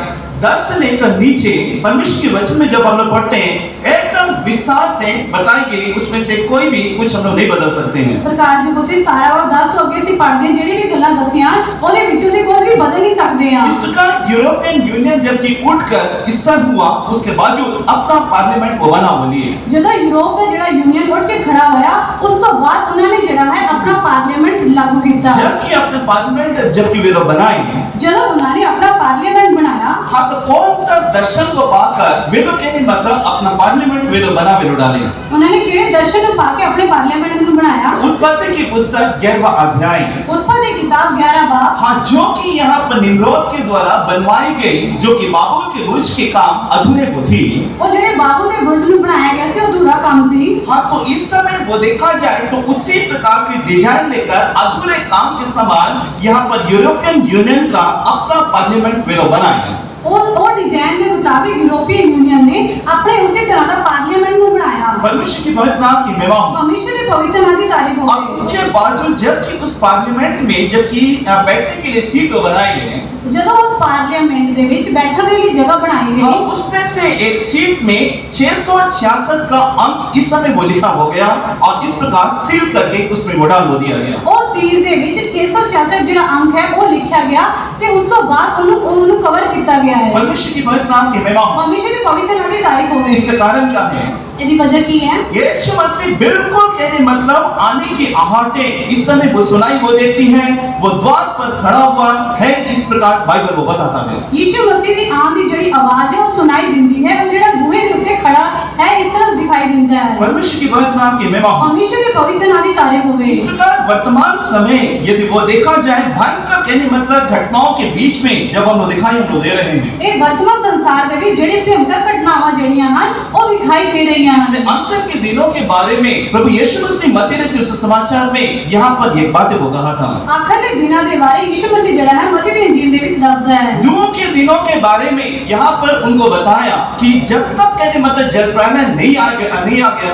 10 से लेकर नीचे परमेश्वर के वचन में जब हम लोग पढ़ते हैं एकदम विस्तार से बताई गई, उसमें से कोई भी कुछ हम लोग नहीं बदल सकते हैं। प्रकाश ਦੀ ਪੁਸਤਕ 17 और 10 ਤੋਂ ਅੱਗੇ ਅਸੀਂ ਪੜ੍ਹਦੇ ਜਿਹੜੀ ਵੀ ਗੱਲਾਂ ਦਸੀਆਂ ਉਹਦੇ ਵਿੱਚੋਂ ਅਸੀਂ ਕੁਝ ਵੀ ਬਦਲ ਨਹੀਂ ਸਕਦੇ ਹਾਂ। इस प्रकार यूरोपियन यूनियन जबकि उठकर स्थिर हुआ उसके बावजूद अपना पार्लियामेंट वो बना वो लिए। ਜਦੋਂ ਯੂਰਪ ਦਾ ਜਿਹੜਾ ਯੂਨੀਅਨ ਉੱਠ ਕੇ ਖੜਾ ਹੋਇਆ ਉਸ ਤੋਂ ਬਾਅਦ ਉਹਨਾਂ ਨੇ ਜਿਹੜਾ ਹੈ ਆਪਣਾ ਪਾਰਲੀਮੈਂਟ ਲਾਗੂ ਕੀਤਾ। जबकि अपने पार्लियामेंट जबकि वे लोग बनाए, ਜਦੋਂ ਉਹਨਾਂ ਨੇ ਆਪਣਾ ਪਾਰਲੀਮੈਂਟ ਬਣਾਇਆ हाँ, तो कौन सा दर्शन को पाकर वे लोग कहने मतलब अपना पार्लियामेंट वे लोग बना वे लोग डाले। ਉਹਨਾਂ ਨੇ ਕਿਹੜੇ ਦਰਸ਼ਨ ਨੂੰ ਪਾ ਕੇ ਆਪਣੇ ਪਾਰਲੀਮੈਂਟ ਨੂੰ ਬਣਾਇਆ? उत्पत्ति की पुस्तक 11वां अध्याय, उत्पत्ति की किताब 11 बाब, हाँ, जो कि यहाँ पर निम्रोद के द्वारा बनवाई गई, जो कि बाबुल के बुर्ज के काम अधूरे को थी। ਉਹ ਜਿਹੜੇ ਬਾਬੂ ਦੇ ਬੁਰਜ ਨੂੰ ਬਣਾਇਆ ਗਿਆ ਸੀ ਉਹ ਅਧੂਰਾ ਕੰਮ ਸੀ। हाँ, तो इस समय वो देखा जाए तो उसी प्रकार की डिजाइन लेकर अधूरे काम के समान यहाँ पर यूरोपियन यूनियन का अपना पार्लियामेंट वे लोग बनाए। ਉਹ डिजाइन के मुताबिक यूरोपियन यूनियन ने अपने उसी तरह का पार्लियामेंट ਨੂੰ ਬਣਾਇਆ। परमेश्वर की पवित्र नाम की महिमा हो। परमेश्वर के पवित्र नाम की तारीफ हो। और उसके बावजूद जबकि उस पार्लियामेंट में जबकि बैठने के लिए सीट बनाई गई, ਜਦੋਂ ਉਸ ਪਾਰਲੀਮੈਂਟ ਦੇ ਵਿੱਚ ਬੈਠਣ ਦੇ ਲਈ ਜਗ੍ਹਾ ਬਣਾਈ हाँ, ਗਈ उसमें से एक सीट में 666 का अंक इस समय वो लिखा हो गया और इस प्रकार सील करके उसमें वो डाल हो दिया गया। ਉਹ ਸੀਟ ਦੇ ਵਿੱਚ 666 ਜਿਹੜਾ ਅੰਕ ਹੈ ਉਹ ਲਿਖਿਆ ਗਿਆ ਤੇ ਉਸ ਤੋਂ ਬਾਅਦ ਉਹਨੂੰ ਕਵਰ ਕੀਤਾ ਗਿਆ ਹੈ। परमेश्वर की पवित्र नाम की महिमा हो। परमेश्वर के पवित्र नाम की तारीफ होवे। इसका कारण क्या है? ਇਹਦੀ वजह की है? यीशु मसीह बिल्कुल कहने मतलब आने की आहटें इस समय वो सुनाई वो देती हैं, वो द्वार पर खड़ा हुआ है, इस प्रकार बाइबल वो बताता है। यीशु मसीह ਦੀ ਆਉਣ ਦੀ ਜਿਹੜੀ ਆਵਾਜ਼ ਹੈ ਉਹ ਸੁਣਾਈ ਦਿੰਦੀ ਹੈ। ਉਹ ਜਿਹੜਾ ਬੂਹੇ ਦੇ ਉੱਤੇ ਖੜਾ ਹੈ ਇਸ ਤਰ੍ਹਾਂ ਦਿਖਾਈ ਦਿੰਦਾ ਹੈ। परमेश्वर की पवित्र नाम की महिमा हो। परमेश्वर के पवित्र नाम की तारीफ होवे। इस प्रकार वर्तमान समय यदि वो देखा जाए भयंकर कहने मतलब घटनाओं के बीच में जब हम दिखाई हम दे रहे हैं, ਇਹ ਵਰਤਮਾਨ ਸੰਸਾਰ ਦੇ ਵਿੱਚ ਜਿਹੜੀ ਭਿਆਨਕ ਘਟਨਾਵਾਂ ਜਿਹੜੀਆਂ ਹਨ ਉਹ ਵਿਖਾਈ ਦੇ ਰਹੀਆਂ ਹਨ। इसलिए अंत के दिनों के बारे में प्रभु यीशु मसीह मत्ती रचित सुसमाचार में यहाँ पर ये बातें वो कहा था। ਆਖਰਲੇ ਦਿਨਾਂ ਦੇ ਬਾਰੇ ਯੀਸ਼ੂ ਮਸੀਹ ਜਿਹੜਾ ਹੈ ਮਤੀ ਦੀ ਇੰਜੀਲ ਦੇ ਵਿੱਚ ਦੱਸਦਾ ਹੈ। नूह के दिनों के बारे में यहाँ पर उनको बताया कि जब तक कहने मतलब जल प्रलय नहीं आ गया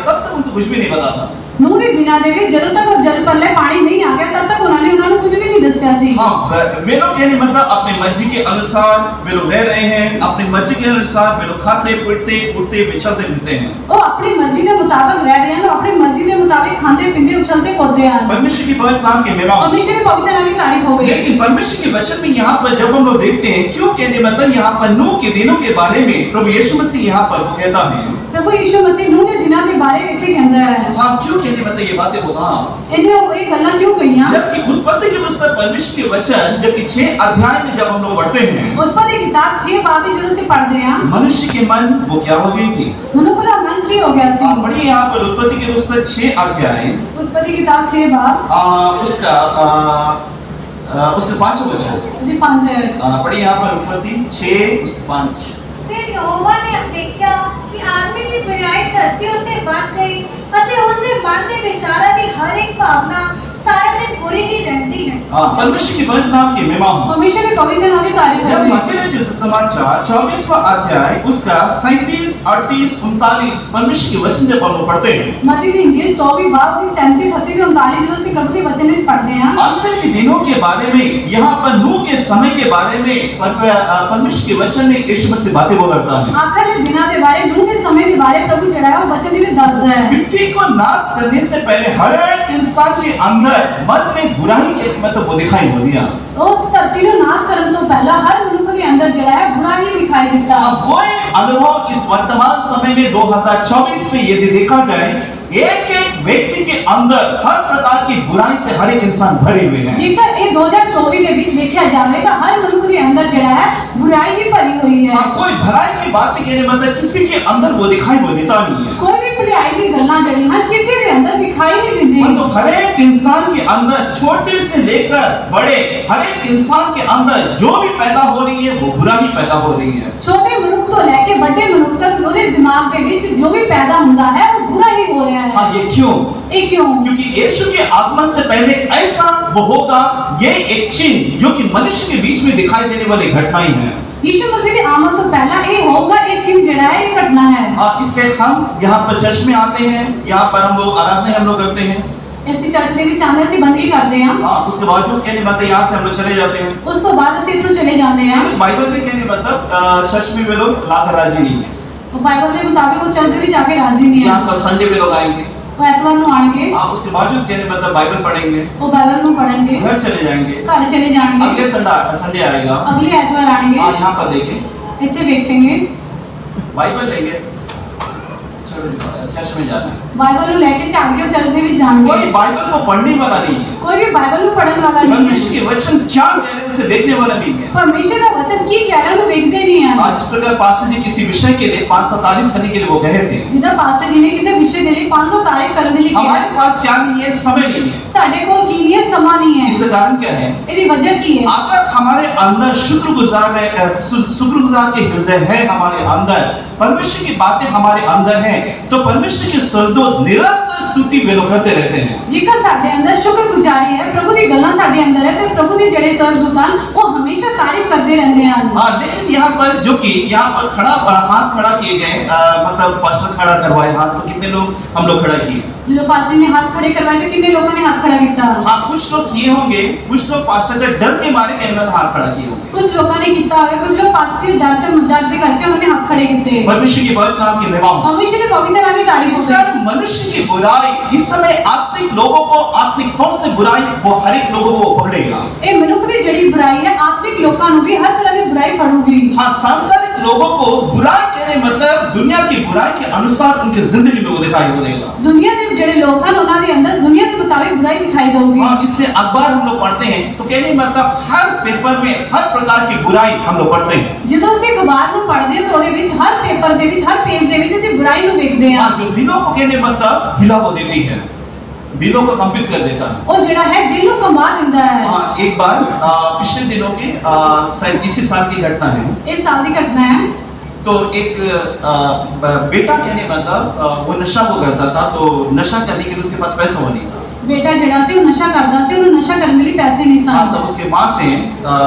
तब तक उनको कुछ भी नहीं पता था। ਨੂਹ ਦੇ ਦਿਨਾਂ ਦੇ ਵਿੱਚ ਜਦੋਂ तक जल प्रलय पानी नहीं आ गया तब तक ਉਹਨਾਂ ਨੂੰ कुछ भी नहीं ਦੱਸਿਆ ਸੀ। हाँ, वे लोग कहने मतलब अपनी मर्जी के अनुसार वे लोग रह रहे हैं, अपनी मर्जी के अनुसार वे लोग खाते पीटते उठते विचलते फिरते हैं। ਉਹ ਆਪਣੀ ਮਰਜ਼ੀ ਦੇ ਮੁਤਾਬਕ ਰਹਿ ਰਹੇ ਹਨ, ਆਪਣੀ ਮਰਜ਼ੀ ਦੇ ਮੁਤਾਬਕ ਖਾਂਦੇ ਪੀਂਦੇ ਉਛਲते कूदते हैं। परमेश्वर की पवित्र नाम की महिमा हो। परमेश्वर के पवित्र नाम की तारीफ होवे। लेकिन परमेश्वर के वचन में यहाँ पर जब हम लोग देखते हैं क्यों कहने मतलब यहाँ पर नूह के दिनों के बारे में प्रभु यीशु मसीह यहाँ पर वो कहता है, प्रभु यीशु मसीह ਨੂਹ ਦੇ ਦਿਨਾਂ ਦੇ ਬਾਰੇ ਇੱਥੇ ਕਹਿੰਦਾ ਹੈ। हाँ, क्यों कहने मतलब ये बातें वो कहा, ਇਹਨੇ ਉਹ ਇਹ ਗੱਲਾਂ ਕਿਉਂ ਕਹੀਆਂ? जबकि उत्पत्ति के पुस्तक परमेश्वर के वचन जबकि 6 अध्याय में जब हम लोग पढ़ते हैं, उत्पत्ति किताब 6 बाब ਜਦੋਂ ਅਸੀਂ ਪੜ੍ਹਦੇ ਹਾਂ मनुष्य के मन वो क्या हो गई थी। ਮਨੁੱਖ ਦਾ ਮਨ ਕੀ ਹੋ ਗਿਆ ਸੀ? आप पढ़िए यहाँ पर उत्पत्ति के पुस्तक 6 अध्याय उत्पत्ति किताब 6 बाब उसका 5वां वचन जी 5 है। पढ़िए यहाँ पर उत्पत्ति 6 उसका 5। फिर यहोवा ने देखा कि आदमी की बुराई धरती उत्ते बढ़ गई ਅਤੇ ਉਸ ਦੇ ਮਨ ਦੇ ਵਿਚਾਰਾਂ ਦੀ ਹਰ ਇੱਕ ਭਾਵਨਾ ਸਾਰਾ ਦਿਨ ਬੁਰੀ ਹੀ ਰਹਿੰਦੀ है। हाँ, परमेश्वर की पवित्र नाम की महिमा हो। परमेश्वर के पवित्र नाम की तारीफ जब करें। मत्ती रचित सुसमाचार 24वां अध्याय उसका 37, 38, 39 परमेश्वर के वचन जब हम लोग पढ़ते हैं, मत्ती दी इंजील 24 बार और 37, 38 और 39 जो से प्रभु के वचन में पढ़ते हैं। अंत के दिनों के बारे में, यहाँ पर नूह के समय के बारे में परमेश्वर के वचन में यीशु मसीह बातें वो करता है। आखिर के दिनों के बारे नूह के समय के बारे प्रभु जड़ा है वचन में दसदा है। मिट्टी को नाश करने से पहले हर एक इंसान के अंदर मन में बुराई के मतलब वो दिखाई हो दिया। ਉਹ ਧਰਤੀ ਨੂੰ ਨਾਸ਼ ਕਰਨ ਤੋਂ ਪਹਿਲਾਂ ਹਰ ਮਨੁੱਖ ਦੇ ਅੰਦਰ ਜਿਹੜਾ ਹੈ ਬੁਰਾ ਹੀ ਵਿਖਾਈ ਦਿੱਤਾ। अब वो अनुभव इस वर्तमान समय में 2024 में यदि देखा जाए, एक एक व्यक्ति के अंदर हर प्रकार की बुराई से हर एक इंसान भरे हुए हैं। ਜੇਕਰ ਇਹ 2024 ਦੇ ਵਿੱਚ ਵੇਖਿਆ ਜਾਵੇ ਤਾਂ ਹਰ ਮਨੁੱਖ ਦੇ ਅੰਦਰ ਜਿਹੜਾ ਹੈ ਬੁਰਾਈ ਹੀ ਭਰੀ ਹੋਈ ਹੈ। कोई भलाई की बात कहने मतलब किसी के अंदर वो दिखाई वो देता नहीं है। ਕੋਈ ਵੀ ਭਲਾਈ ਦੀ ਗੱਲਾਂ ਜਿਹੜੀਆਂ ਹਨ ਕਿਸੇ ਦੇ ਅੰਦਰ ਵਿਖਾਈ ਨਹੀਂ ਦਿੰਦੀ। मतलब हर एक इंसान के अंदर छोटे से लेकर बड़े हर एक इंसान के अंदर जो भी पैदा हो रही है वो बुरा ही पैदा हो रही है। ਛੋਟੇ ਮਨੁੱਖ ਤੋਂ ਲੈ ਕੇ ਵੱਡੇ ਮਨੁੱਖ ਤੱਕ ਉਹਦੇ ਦਿਮਾਗ ਦੇ ਵਿੱਚ ਜੋ ਵੀ ਪੈਦਾ ਹੁੰਦਾ ਹੈ ਉਹ ਬੁਰਾ ਹੀ ਹੋ ਰਿਹਾ हाँ, है। ये क्यों? ਇਹ ਕਿਉਂ? क्योंकि यीशु के आगमन से पहले ऐसा वो होगा, ये एक चिन्ह जो कि मनुष्य के बीच में दिखाई देने वाली घटनाएं हैं। यीशु मसीह की आमद तो पहला ये होगा एक चिन्ह जड़ा है एक घटना है। इसलिए हम यहाँ पर चर्च में आते हैं, यहाँ पर हम लोग आराधना हम लोग करते हैं। ਅਸੀਂ ਚਰਚ ਦੇ ਵਿੱਚ ਆਉਂਦੇ ਅਸੀਂ ਬੰਦਗੀ ਕਰਦੇ ਹਾਂ। उसके बावजूद कहने मतलब यहाँ से हम लोग चले जाते हैं। ਉਸ ਤੋਂ ਬਾਅਦ ਅਸੀਂ ਇੱਥੋਂ ਚਲੇ ਜਾਂਦੇ ਹਾਂ। बाइबल में कहने मतलब चर्च में वे लोग लाकर राजी नहीं है। ਉਹ ਬਾਈਬਲ ਦੇ ਮੁਤਾबिक ਉਹ ਚਰਚ ਦੇ ਵਿੱਚ ਆ ਕੇ ਰਾਜ਼ੀ ਨਹੀਂ ਹੈ। यहाँ पर संडे में लोग आएंगे, ਉਹ ਐਤਵਾਰ ਨੂੰ ਆਣਗੇ, उसके बावजूद कहने मतलब बाइबल पढ़ेंगे, ਉਹ ਬਾਈਬਲ ਨੂੰ ਪੜ੍ਹਨਗੇ, घर चले जाएंगे, ਘਰ ਚਲੇ ਜਾਣਗੇ, अगले संडे आएगा, ਅਗਲੇ ਐਤਵਾਰ ਆਣਗੇ, यहाँ पर देखें, ਇੱਥੇ ਵੇਖेंगे, बाइबल लेंगे, चलो चर्च में जाना है। ਬਾਈਬਲ ਨੂੰ ਲੈ ਕੇ ਝਾੜ ਕੇ ਉਹ ਚਰਚ ਦੇ ਵਿੱਚ ਜਾਣਗੇ। कोई बाइबल को पढ़ने वाला नहीं है, ਕੋਈ ਵੀ ਬਾਈਬਲ ਨੂੰ ਪੜ੍ਹਨ ਵਾਲਾ ਨਹੀਂ परमेश्वर ਹੈ। के वचन क्या कह रहे हैं उसे देखने वाला नहीं है। ਪਰਮੇਸ਼ਰ ਦਾ ਵਚਨ ਕੀ ਕਹਿ ਰਿਹਾ ਉਹਨੂੰ ਵੇਖਦੇ ਨਹੀਂ ਹਨ। आज जिस प्रकार पास्टर जी किसी विषय के लिए 500 तारीफ करने के लिए वो गए थे, ਜਿੱਦਾਂ ਪਾਸਟਰ ਜੀ ਨੇ ਕਿਸੇ ਵਿਸ਼ੇ ਦੇ ਲਈ 500 ਤਾਰੀਫ ਕਰਨ ਦੇ ਲਈ ਕਿਹਾ, हमारे पास क्या नहीं है, समय नहीं है। ਸਾਡੇ ਕੋਲ ਕੀ ਨਹੀਂ ਹੈ, ਸਮਾਂ ਨਹੀਂ ਹੈ। इसका कारण क्या है? ਇਹਦੀ वजह ਕੀ है? अगर हमारे अंदर शुक्रगुजार के हृदय है, हमारे अंदर परमेश्वर की बातें हमारे अंदर हैं, तो परमेश्वर के स्वर्गदूत निरंतर स्तुति वे लोग करते रहते हैं। ਜੇਕਰ ਸਾਡੇ ਅੰਦਰ ਸ਼ੁਕਰਗੁਜ਼ਾਰੀ ਹੈ, ਪ੍ਰਭੂ ਦੀ ਗੱਲਾਂ ਸਾਡੇ ਅੰਦਰ ਹੈ ਤੇ ਪ੍ਰਭੂ ਦੇ ਜਿਹੜੇ ਸਰਦੂਤ ਹਨ ਉਹ ਹਮੇਸ਼ਾ ਤਾਰੀਫ ਕਰਦੇ ਰਹਿੰਦੇ ਹਨ। हाँ, लेकिन यहाँ पर जो कि यहाँ पर हाथ खड़ा किए गए, मतलब पास्टर खड़ा करवाए हाथ, तो कितने लोग हम लोग खड़ा किए? ਜਦੋਂ ਪਾਸਟਰ ਨੇ ਹੱਥ ਖੜੇ ਕਰਵਾਏ ਤੇ ਕਿੰਨੇ ਲੋਕਾਂ ਨੇ ਹੱਥ ਖੜਾ ਕੀਤਾ? हाँ, कुछ लोग किए होंगे, कुछ लोग पास्टर के डर के मारे कहने में हाथ खड़ा किए होंगे। ਕੁਝ ਲੋਕਾਂ ਨੇ ਕੀਤਾ ਹੋਵੇ, ਕੁਝ ਲੋਕ ਪਾਸਟਰ ਦੇ डर ਦੇ ਕਰਕੇ ਉਹਨੇ ਹੱਥ ਖੜੇ ਕੀਤੇ। परमेश्वर की पवित्र नाम की महिमा हो। हमेशा के पवित्र नाम की तारीफ हो। सर, मनुष्य की बुराई इस समय आत्मिक लोगों को, आत्मिक तौर से बुराई वो हर एक लोगों को पकड़ेगा। ਇਹ ਮਨੁੱਖ ਦੀ ਜਿਹੜੀ ਬੁਰਾਈ ਹੈ ਆਤਮਿਕ ਲੋਕਾਂ ਨੂੰ ਵੀ ਹਰ ਤਰ੍ਹਾਂ ਦੀ ਬੁਰਾਈ ਫੜੂਗੀ। हाँ, सांसारिक लोगों को बुराई कहने मतलब दुनिया की बुराई के अनुसार उनकी जिंदगी में वो दिखाई वो देगा। ਦੁਨੀਆ ਦੇ ਜਿਹੜੇ ਲੋਕ ਹਨ ਉਹਨਾਂ ਦੇ ਅੰਦਰ ਦੁਨੀਆ ਦੇ ਮੁਤਾबिक बुराई दिखाई देगी। हाँ, इससे अखबार हम लोग पढ़ते हैं तो कहने मतलब हर पेपर में हर प्रकार की बुराई हम लोग पढ़ते हैं। ਜਦੋਂ ਅਸੀਂ ਅਖਬਾਰ ਨੂੰ ਪੜ੍ਹਦੇ ਹਾਂ ਤਾਂ ਉਹਦੇ ਵਿੱਚ ਹਰ ਪੇਪਰ ਦੇ ਵਿੱਚ ਹਰ ਪੇਜ ਦੇ ਵਿੱਚ ਅਸੀਂ ਬੁਰਾਈ ਨੂੰ ਵੇਖਦੇ ਹਾਂ। हाँ, जो दिलों को कहने मतलब हिला वो देती है, दिलों को कंपित कर देता है। ਉਹ ਜਿਹੜਾ ਹੈ ਦਿਲ ਨੂੰ ਕੰਬਾ ਦਿੰਦਾ ਹੈ। हाँ, एक बार पिछले दिनों की शायद इसी साल की घटना है। ਇਹ ਸਾਲ ਦੀ घटना है। तो एक बेटा कहने मतलब वो नशा वो करता था, तो नशा करने के लिए उसके पास पैसा वो नहीं था। ਬੇਟਾ ਜਿਹੜਾ ਸੀ ਉਹ ਨਸ਼ਾ ਕਰਦਾ ਸੀ, ਉਹਨੂੰ ਨਸ਼ਾ ਕਰਨ ਦੇ ਲਈ ਪੈਸੇ ਨਹੀਂ हाँ, ਸਨ। तब उसके माँ से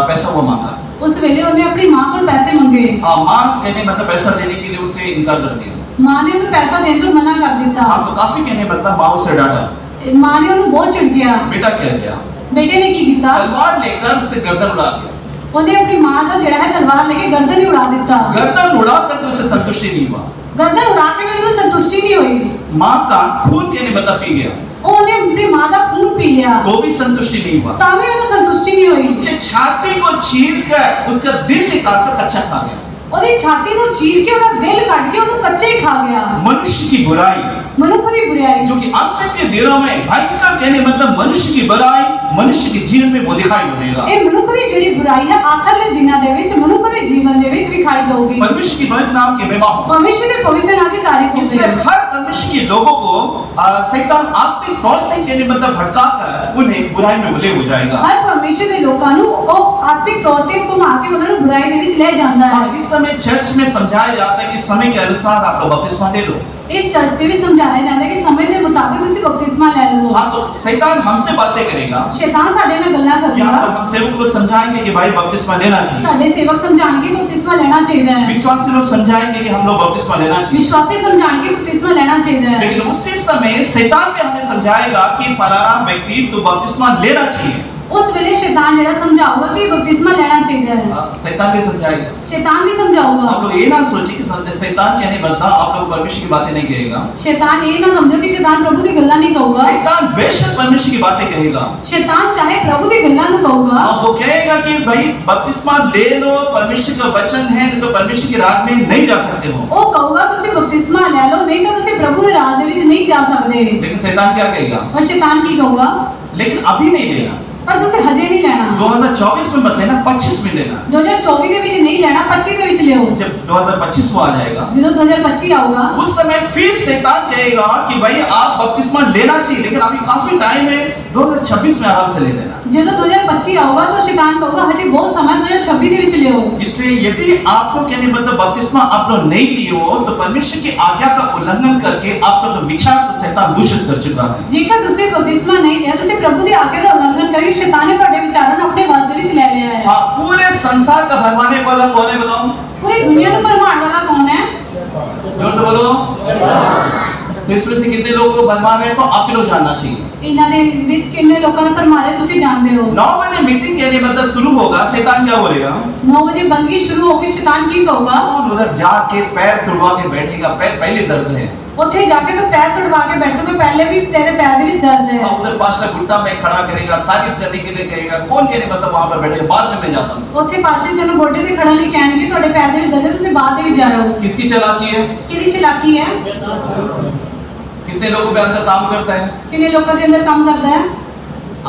पैसा वो मांगा। ਉਸ ਵੇਲੇ ਉਹਨੇ ਆਪਣੀ ਮਾਂ ਤੋਂ ਪੈਸੇ ਮੰਗੇ। माँ कहने मतलब पैसा देने के लिए उसे इनकार कर दिया। ਮਾਂ ਨੇ ਉਹਨੂੰ ਪੈਸਾ ਦੇਣ ਤੋਂ ਮਨਾ ਕਰ ਦਿੱਤਾ। हाँ, तो काफी कहने मतलब माँ उसे डांटा। ਮਾਂ ने ਉਹਨੂੰ ਬਹੁਤ ਝਿੜਕਿਆ। बेटा क्या किया? ਬੇਟੇ ਨੇ ਕੀ ਕੀਤਾ? तलवार लेकर उसे गर्दन उड़ा दिया। ਉਹਨੇ ਆਪਣੀ ਮਾਂ ਦਾ ਜਿਹੜਾ ਹੈ ਤਲਵਾਰ ਲੈ ਕੇ ਗਰਦਨ ਹੀ ਉਡਾ ਦਿੱਤਾ। गर्दन उड़ा करके उसे संतुष्टि नहीं हुआ। ਗਰਦਨ ਉਡਾ ਕੇ ਵੀ ਉਹਨੂੰ ਸੰਤੁਸ਼ਟੀ नहीं हुई। माँ का खून कहने मतलब पी गया, ਉਹਨੇ ਆਪਣੀ ਮਾਂ ਦਾ ਖੂਨ ਪੀ ਲਿਆ तो भी संतुष्टि नहीं हुआ। ਤਾਂ ਵੀ ਉਹਨੂੰ ਸੰਤੁਸ਼ਟੀ नहीं हुई। उसके छाती को चीर कर उसका दिल निकाल कर कच्चा खा गया। ਉਹਦੀ ਛਾਤੀ ਨੂੰ ਚੀਰ ਕੇ ਉਹਦਾ ਦਿਲ ਕੱਢ ਕੇ ਉਹਨੂੰ ਕੱਚਾ ਹੀ ਖਾ ਗਿਆ। मनुष्य की बुराई ਮਨੁੱਖ ਦੀ ਬੁਰਾਈ जो कि अंत के दिनों में भयंकर कहने मतलब मनुष्य की बुराई मनुष्य के जीवन में वो दिखाई देगा। ਇਹ ਮਨੁੱਖ ਦੀ ਜਿਹੜੀ ਬੁਰਾਈ ਹੈ ਆਖਰਲੇ ਦਿਨਾਂ ਦੇ ਵਿੱਚ ਮਨੁੱਖ ਦੇ ਜੀਵਨ ਦੇ ਵਿੱਚ ਵਿਖਾਈ ਦੇਊਗੀ। परमेश्वर की पवित्र नाम की महिमा हो। परमेश्वर ਦੇ ਪਵਿੱਤਰ ਨਾਮ ਦੀ ਤਾਰੀਫ इससे ਹੋਵੇ। हर मनुष्य के लोगों को शैतान आत्मिक तौर से कहने मतलब भटकाकर उन्हें बुराई में भले हो जाएगा। हर परमेश्वर ਦੇ ਲੋਕਾਂ ਨੂੰ ਉਹ ਆਤਮਿਕ ਤੌਰ ਤੇ ਘੁਮਾ ਕੇ ਉਹਨਾਂ ਨੂੰ ਬੁਰਾਈ ਦੇ ਵਿੱਚ ਲੈ ਜਾਂਦਾ ਹੈ। इस समय चर्च में समझाया जाता है कि समय के अनुसार आप लोग बपतिस्मा ले लो। ਇਸ ਚਰਚ ਤੇ ਵੀ ਸਮਝਾਇਆ ਜਾਂਦਾ ਹੈ ਕਿ ਸਮੇਂ ਦੇ ਮੁਤਾबिक ਤੁਸੀਂ ਬਪਤਿਸਮਾ ਲੈ ਲਓ। हाँ, तो शैतान हमसे बातें करेगा, ਸ਼ੈਤਾਨ ਸਾਡੇ ਨਾਲ ਗੱਲਾਂ यहाँ ਕਰੇਗਾ, पर हम सेवक को समझाएंगे कि भाई बपतिस्मा लेना चाहिए। ਸਾਡੇ ਸੇਵਕ ਸਮਝਾਣਗੇ ਬਪਤਿਸਮਾ ਲੈਣਾ ਚਾਹੀਦਾ ਹੈ, विश्वासी लोग समझाएंगे कि हम लोग बपतिस्मा लेना चाहिए। ਵਿਸ਼ਵਾਸੀ समझाਣਗੇ बपतिस्मा लेना चाहिए है। लेकिन उसी समय शैतान भी हमें समझाएगा कि फलाना व्यक्ति तू बपतिस्मा लेना चाहिए। उस वेले शैतान ਜਿਹੜਾ ਸਮਝਾਊਗਾ ਕਿ बपतिस्मा लेना चाहिए है, शैतान भी समझाएगा। शैतान भी समझाऊगा। आप लोग ये ना सोचिए कि शैतान कहने बनता आप लोग परमेश्वर की बातें नहीं कहेगा। शैतान ये ना समझो कि शैतान प्रभु ਦੀ ਗੱਲਾਂ ਨਹੀਂ ਕਹੂਗਾ। शैतान बेशक परमेश्वर की बातें कहेगा। शैतान चाहे प्रभु ਦੀ ਗੱਲਾਂ ਨੂੰ ਕਹੂਗਾ। वो कहेगा कि भाई बपतिस्मा ले लो, परमेश्वर का वचन है, नहीं तो परमेश्वर की राह में नहीं जा सकते हो। ਉਹ ਕਹੂਗਾ ਤੁਸੀਂ बपतिस्मा ਲੈ ਲਓ, ਨਹੀਂ ਤਾਂ ਤੁਸੀਂ ਪ੍ਰਭु ਦੇ ਰਾਹ ਦੇ ਵਿੱਚ ਨਹੀਂ ਜਾ ਸਕਦੇ। लेकिन शैतान क्या कहेगा? और शैतान ਕੀ ਕਹੂਗਾ? लेकिन अभी नहीं लेना, पर ਤੁਸੀਂ ਹਜੇ ਨਹੀਂ ਲੈਣਾ। 2024 में मत लेना, 25 में लेना। 2024 ਦੇ ਵਿੱਚ ਨਹੀਂ ਲੈਣਾ, 25 ਦੇ ਵਿੱਚ ਲਿਓ। जब 2025 वो आ जाएगा, ਜਦੋਂ 2025 ਆਊਗਾ उस समय फिर शैतान कहेगा कि भाई आप बपतिस्मा लेना चाहिए, लेकिन अभी काफी टाइम है, 2026 में आराम से ले लेना। ਜਦੋਂ 2025 ਆਊਗਾ ਤਾਂ शैतान ਕਹੂਗਾ ਹਜੇ ਬਹੁਤ ਸਮਾਂ 2026 ਦੇ ਵਿੱਚ ਲਿਓ। इसलिए यदि आपको कहने मतलब बपतिस्मा आप लोग नहीं लिए हो तो परमेश्वर की आज्ञा का उल्लंघन करके आपका तो विचार तो शैतान दूषित कर चुका है। ਜੇਕਰ ਤੁਸੀਂ बपतिस्मा ਨਹੀਂ ਲਿਆ, ਤੁਸੀਂ ਪ੍ਰਭੂ ਦੀ ਆਗਿਆ ਦਾ ਉਲੰਘਣ ਕਰਕੇ शैतान ਨੇ ਤੁਹਾਡੇ ਵਿਚਾਰਾਂ ਨੂੰ ਆਪਣੇ ਵੱਸ ਦੇ ਵਿੱਚ ਲੈ ਲਿਆ ਹੈ। हाँ, पूरे संसार का भरमाने वाला कौन है बताओ? पूरी दुनिया ਨੂੰ ਭਰਮਾਉਣ ਵਾਲਾ ਕੌਣ ਹੈ? जोर से बोलो। तो इसमें से कितने लोगों को भरमा रहे हैं तो आप लोग जानना चाहिए। ਇਹਨਾਂ ਦੇ ਵਿੱਚ ਕਿੰਨੇ ਲੋਕਾਂ ਨੂੰ ਭਰਮਾਰੇ ਤੁਸੀਂ ਜਾਣਦੇ ਹੋ। 9 बजे मीटिंग कहने मतलब शुरू होगा, शैतान क्या बोलेगा? 9 बजे बंदगी शुरू होगी, शैतान की कहूगा कौन उधर जाके पैर तुड़वा के बैठेगा? पैर पहले दर्द है, ਉੱਥੇ ਜਾ ਕੇ तो पैर तुड़वा के बैठोगे, पहले भी तेरे पैर ਦੇ ਵਿੱਚ दर्द है। और उधर पास्टर घुटना में खड़ा करेगा, तारीफ करने के लिए कहेगा, कौन कहने मतलब वहां पर बैठेगा? बाद में मैं जाता हूँ। ਉੱਥੇ ਪਾਸਟਰ ਤੈਨੂੰ ਗੋਡੇ ਤੇ ਖੜਨ ਲਈ ਕਹਿਣਗੇ ਤੁਹਾਡੇ ਪੈਰ ਦੇ ਵਿੱਚ ਦਰਦ ਹੈ, ਤੁਸੀਂ ਬਾਅਦ ਦੇ ਵਿੱਚ ਜਾ ਰਹੇ ਹੋ। किसकी चालाकी है? ਕਿਹਦੀ ਚਲਾਕੀ ਹੈ? कितने लोगों के अंदर काम करता है? ਕਿੰਨੇ ਲੋਕਾਂ ਦੇ ਅੰਦਰ ਕੰਮ ਕਰਦਾ ਹੈ?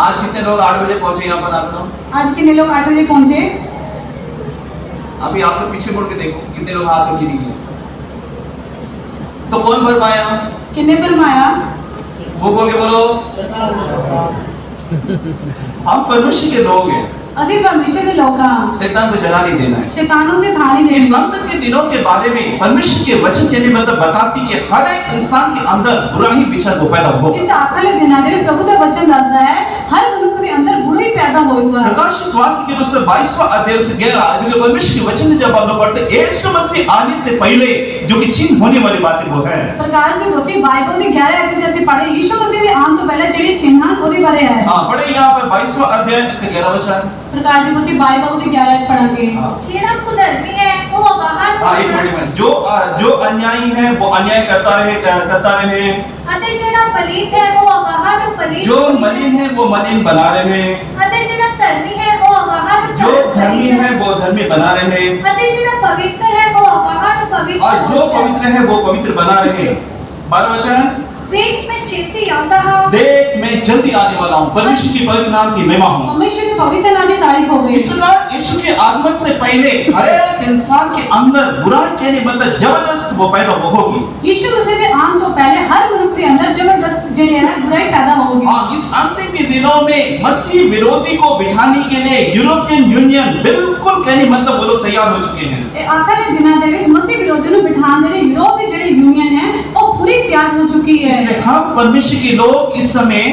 आज कितने लोग 8 बजे पहुंचे यहाँ पर? आप लोग आज कितने लोग 8 बजे पहुंचे? अभी आप लोग पीछे मुड़ के देखो कितने लोग हाथ उठी नहीं है। तो कौन भर पाया? किन्ने भरमाया? वो बोल के बोलो। हम परमेश्वर के लोग हैं, ਅਸੀਂ परमेश्वर ਦੇ ਲੋਕ ਹਾਂ। शैतान को जगह नहीं देना है। शैतानों से थाली इस देनी। अंत के दिनों के बारे में परमेश्वर के वचन कहने मतलब बताती कि हर एक इंसान के अंदर बुराई विचार को पैदा होगा। इस आखिरी दिनों ਦੇ प्रभु ਦਾ वचन ਦੱਸਦਾ ਹੈ हर मनुष्य के अंदर बुराई पैदा होएगा। प्रकाशित वाक्य के पुस्तक 22वां अध्याय से 11 जो परमेश्वर के वचन में जब हम लोग पढ़ते हैं यीशु मसीह आने से पहले जो कि चिन्ह होने वाली बातें वो है। प्रकाश ਦੀ ਪੋਥੀ ਬਾਈਬਲ ਦੇ 11 ਅध्याय जैसे पढ़े यीशु मसीह ਦੇ आने तो पहले ਜਿਹੜੇ चिन्ह ਹਨ ਉਹਦੇ ਬਾਰੇ ਹੈ। हां, पढ़े यहाँ पर 22वां अध्याय इसका 11 वचन। प्रकाश ਦੀ ਪੋਥੀ बाइबल ਦੇ 11 ਪढ़ांगे। ਜਿਹੜਾ ਕੁਧਰਮੀ ਹੈ ਉਹ ਬਾਹਰ हाँ, एक मिनट में जो अन्यायी है वो अन्याय करता रहे, ਅਤੇ ਜਿਹੜਾ ਪਲੀਤ ਹੈ ਉਹ ਬਾਹਰ ਨੂੰ ਪਲੀਤ, जो मलिन है वो मलिन बना रहे, ਅਤੇ ਜਿਹੜਾ ਧਰਮੀ ਹੈ ਉਹ ਬਾਹਰ ਨੂੰ जो धर्मी है वो धर्मी बना रहे, ਅਤੇ ਜਿਹੜਾ ਪਵਿੱਤਰ ਹੈ ਉਹ ਬਾਹਰ ਨੂੰ ਪਵਿੱਤਰ, और जो पवित्र है वो पवित्र बना रहे। 12वां वचन। ਵੇਖ ਮੈਂ ਛੇਤੀ ਆਉਂਦਾ ਹਾਂ, देख मैं जल्दी आने वाला हूँ, परमेश्वर की पवित्र नाम की महिमा हूँ। परमेश्वर के पवित्र नाम की तारीफ हो गई। इस प्रकार यीशु के आगमन से पहले हर एक इंसान के अंदर बुराई कहने मतलब जबरदस्त वो पैदा होगी। यीशु मसीह के आने तो पहले हर मनुष्य के अंदर जबरदस्त जड़े है बुराई पैदा होगी। हाँ, इस अंतिम के दिनों में मसीह विरोधी को बिठाने के लिए यूरोपियन यूनियन बिल्कुल कहने मतलब वो लोग तैयार हो चुके हैं। ਇਹ ਆਖਰੀ ਦਿਨਾਂ ਦੇ ਵਿੱਚ ਮਸੀਹ ਵਿਰੋਧੀ ਨੂੰ ਬਿਠਾਉਣ ਦੇ ਲਈ ਯੂਰਪ ਦੀ ਜਿਹੜੀ ਯੂਨੀਅਨ ਹੈ ਉਹ ਪੂਰੀ ਤਿਆਰ ਹੋ ਚੁੱਕੀ ਹੈ। इसलिए हम परमेश्वर के लोग इस समय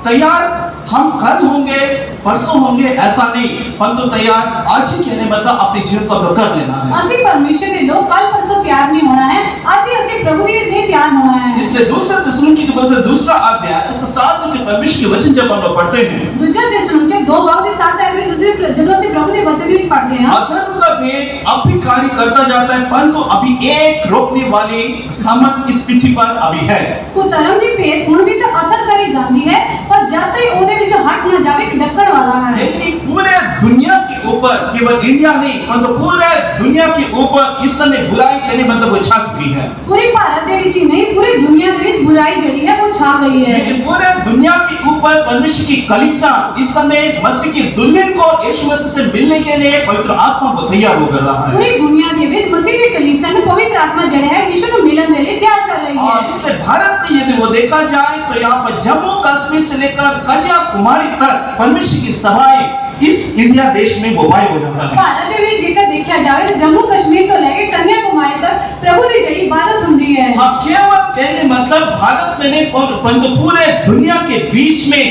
तैयार, हम कल होंगे परसों होंगे ऐसा नहीं, परंतु तैयार आज ही कहने मतलब अपने जीवन को कर लेना है। ਅਸੀਂ ਪਰਮੇਸ਼ਰ ਦੇ ਲੋਕ ਕੱਲ ਪਰਸੋਂ ਤਿਆਰ ਨਹੀਂ ਹੋਣਾ ਹੈ, ਅੱਜ ਹੀ ਅਸੀਂ प्रभु ਦੇ लिए ਤਿਆਰ होना है। इसलिए दूसरा थिस्सलुनीकि की पुस्तक दूसरा अध्याय इसके साथ जो कि परमेश्वर के वचन जब हम लोग पढ़ते हैं, ਦੂਜਾ थिस्सलुनीकि 2:7 ਦੇ ਵਿੱਚ ਜਦੋਂ ਅਸੀਂ प्रभु ਦੇ वचन ਦੇ ਵਿੱਚ पढ़ते हैं, अधर्म का भेद अब भी कार्य करता जाता है, परंतु अभी एक रोकने वाली सामर्थ इस पृथ्वी पर अभी है। ਕੁਧਰਮ ਦੀ ਭੇਦ ਹੁਣ ਵੀ ਤਾਂ ਅਸਰ ਕਰੀ ਜਾਂਦੀ ਹੈ, ਪਰ ਜਦ ਤੱਕ ਉਹਦੇ ਵਿੱਚ ਹਟ ਨਾ ਜਾਵੇ ਇੱਕ ਢੱਕਣ वाला है। लेकिन पूरे दुनिया के ऊपर, केवल इंडिया नहीं परंतु पूरे दुनिया के ऊपर इस समय बुराई कहने मतलब वो छा चुकी है। पूरे भारत ਦੇ ਵਿੱਚ ਹੀ ਨਹੀਂ पूरी दुनिया ਦੇ ਵਿੱਚ बुराई ਜਿਹੜੀ है वो छा गई है। लेकिन पूरे दुनिया के ऊपर परमेश्वर की कलीसिया इस समय मसीह की दुल्हन को यीशु मसीह से मिलने के लिए पवित्र आत्मा को तैयार हो कर रहा है। पूरी दुनिया ਦੇ ਵਿੱਚ मसीह ਦੀ कलीसिया ਨੂੰ पवित्र आत्मा ਜਿਹੜੇ है यीशु ਨੂੰ ਮਿਲਣ ਦੇ ਲਈ ਤਿਆर कर रही है। और इसलिए भारत यदि वो देखा जाए तो यहाँ पर जम्मू कश्मीर से लेकर कन्याकुमारी तक परमेश्वर की सभाएं इस इंडिया देश में बोबाई हो जाता है। ਭਾਰਤ ਦੇ ਵਿੱਚ ਜੇਕਰ ਦੇਖਿਆ ਜਾਵੇ ਤਾਂ ਜੰਮੂ ਕਸ਼ਮੀਰ ਤੋਂ ਲੈ ਕੇ ਕੰਨਿਆਕੁਮਾਰੀ ਤੱਕ ਪ੍ਰਭੂ ਦੀ ਜਿਹੜੀ ਇਬਾਦਤ ਹੁੰਦੀ ਹੈ। हाँ, केवल कहने मतलब भारत में नहीं परंतु पूरे दुनिया के बीच में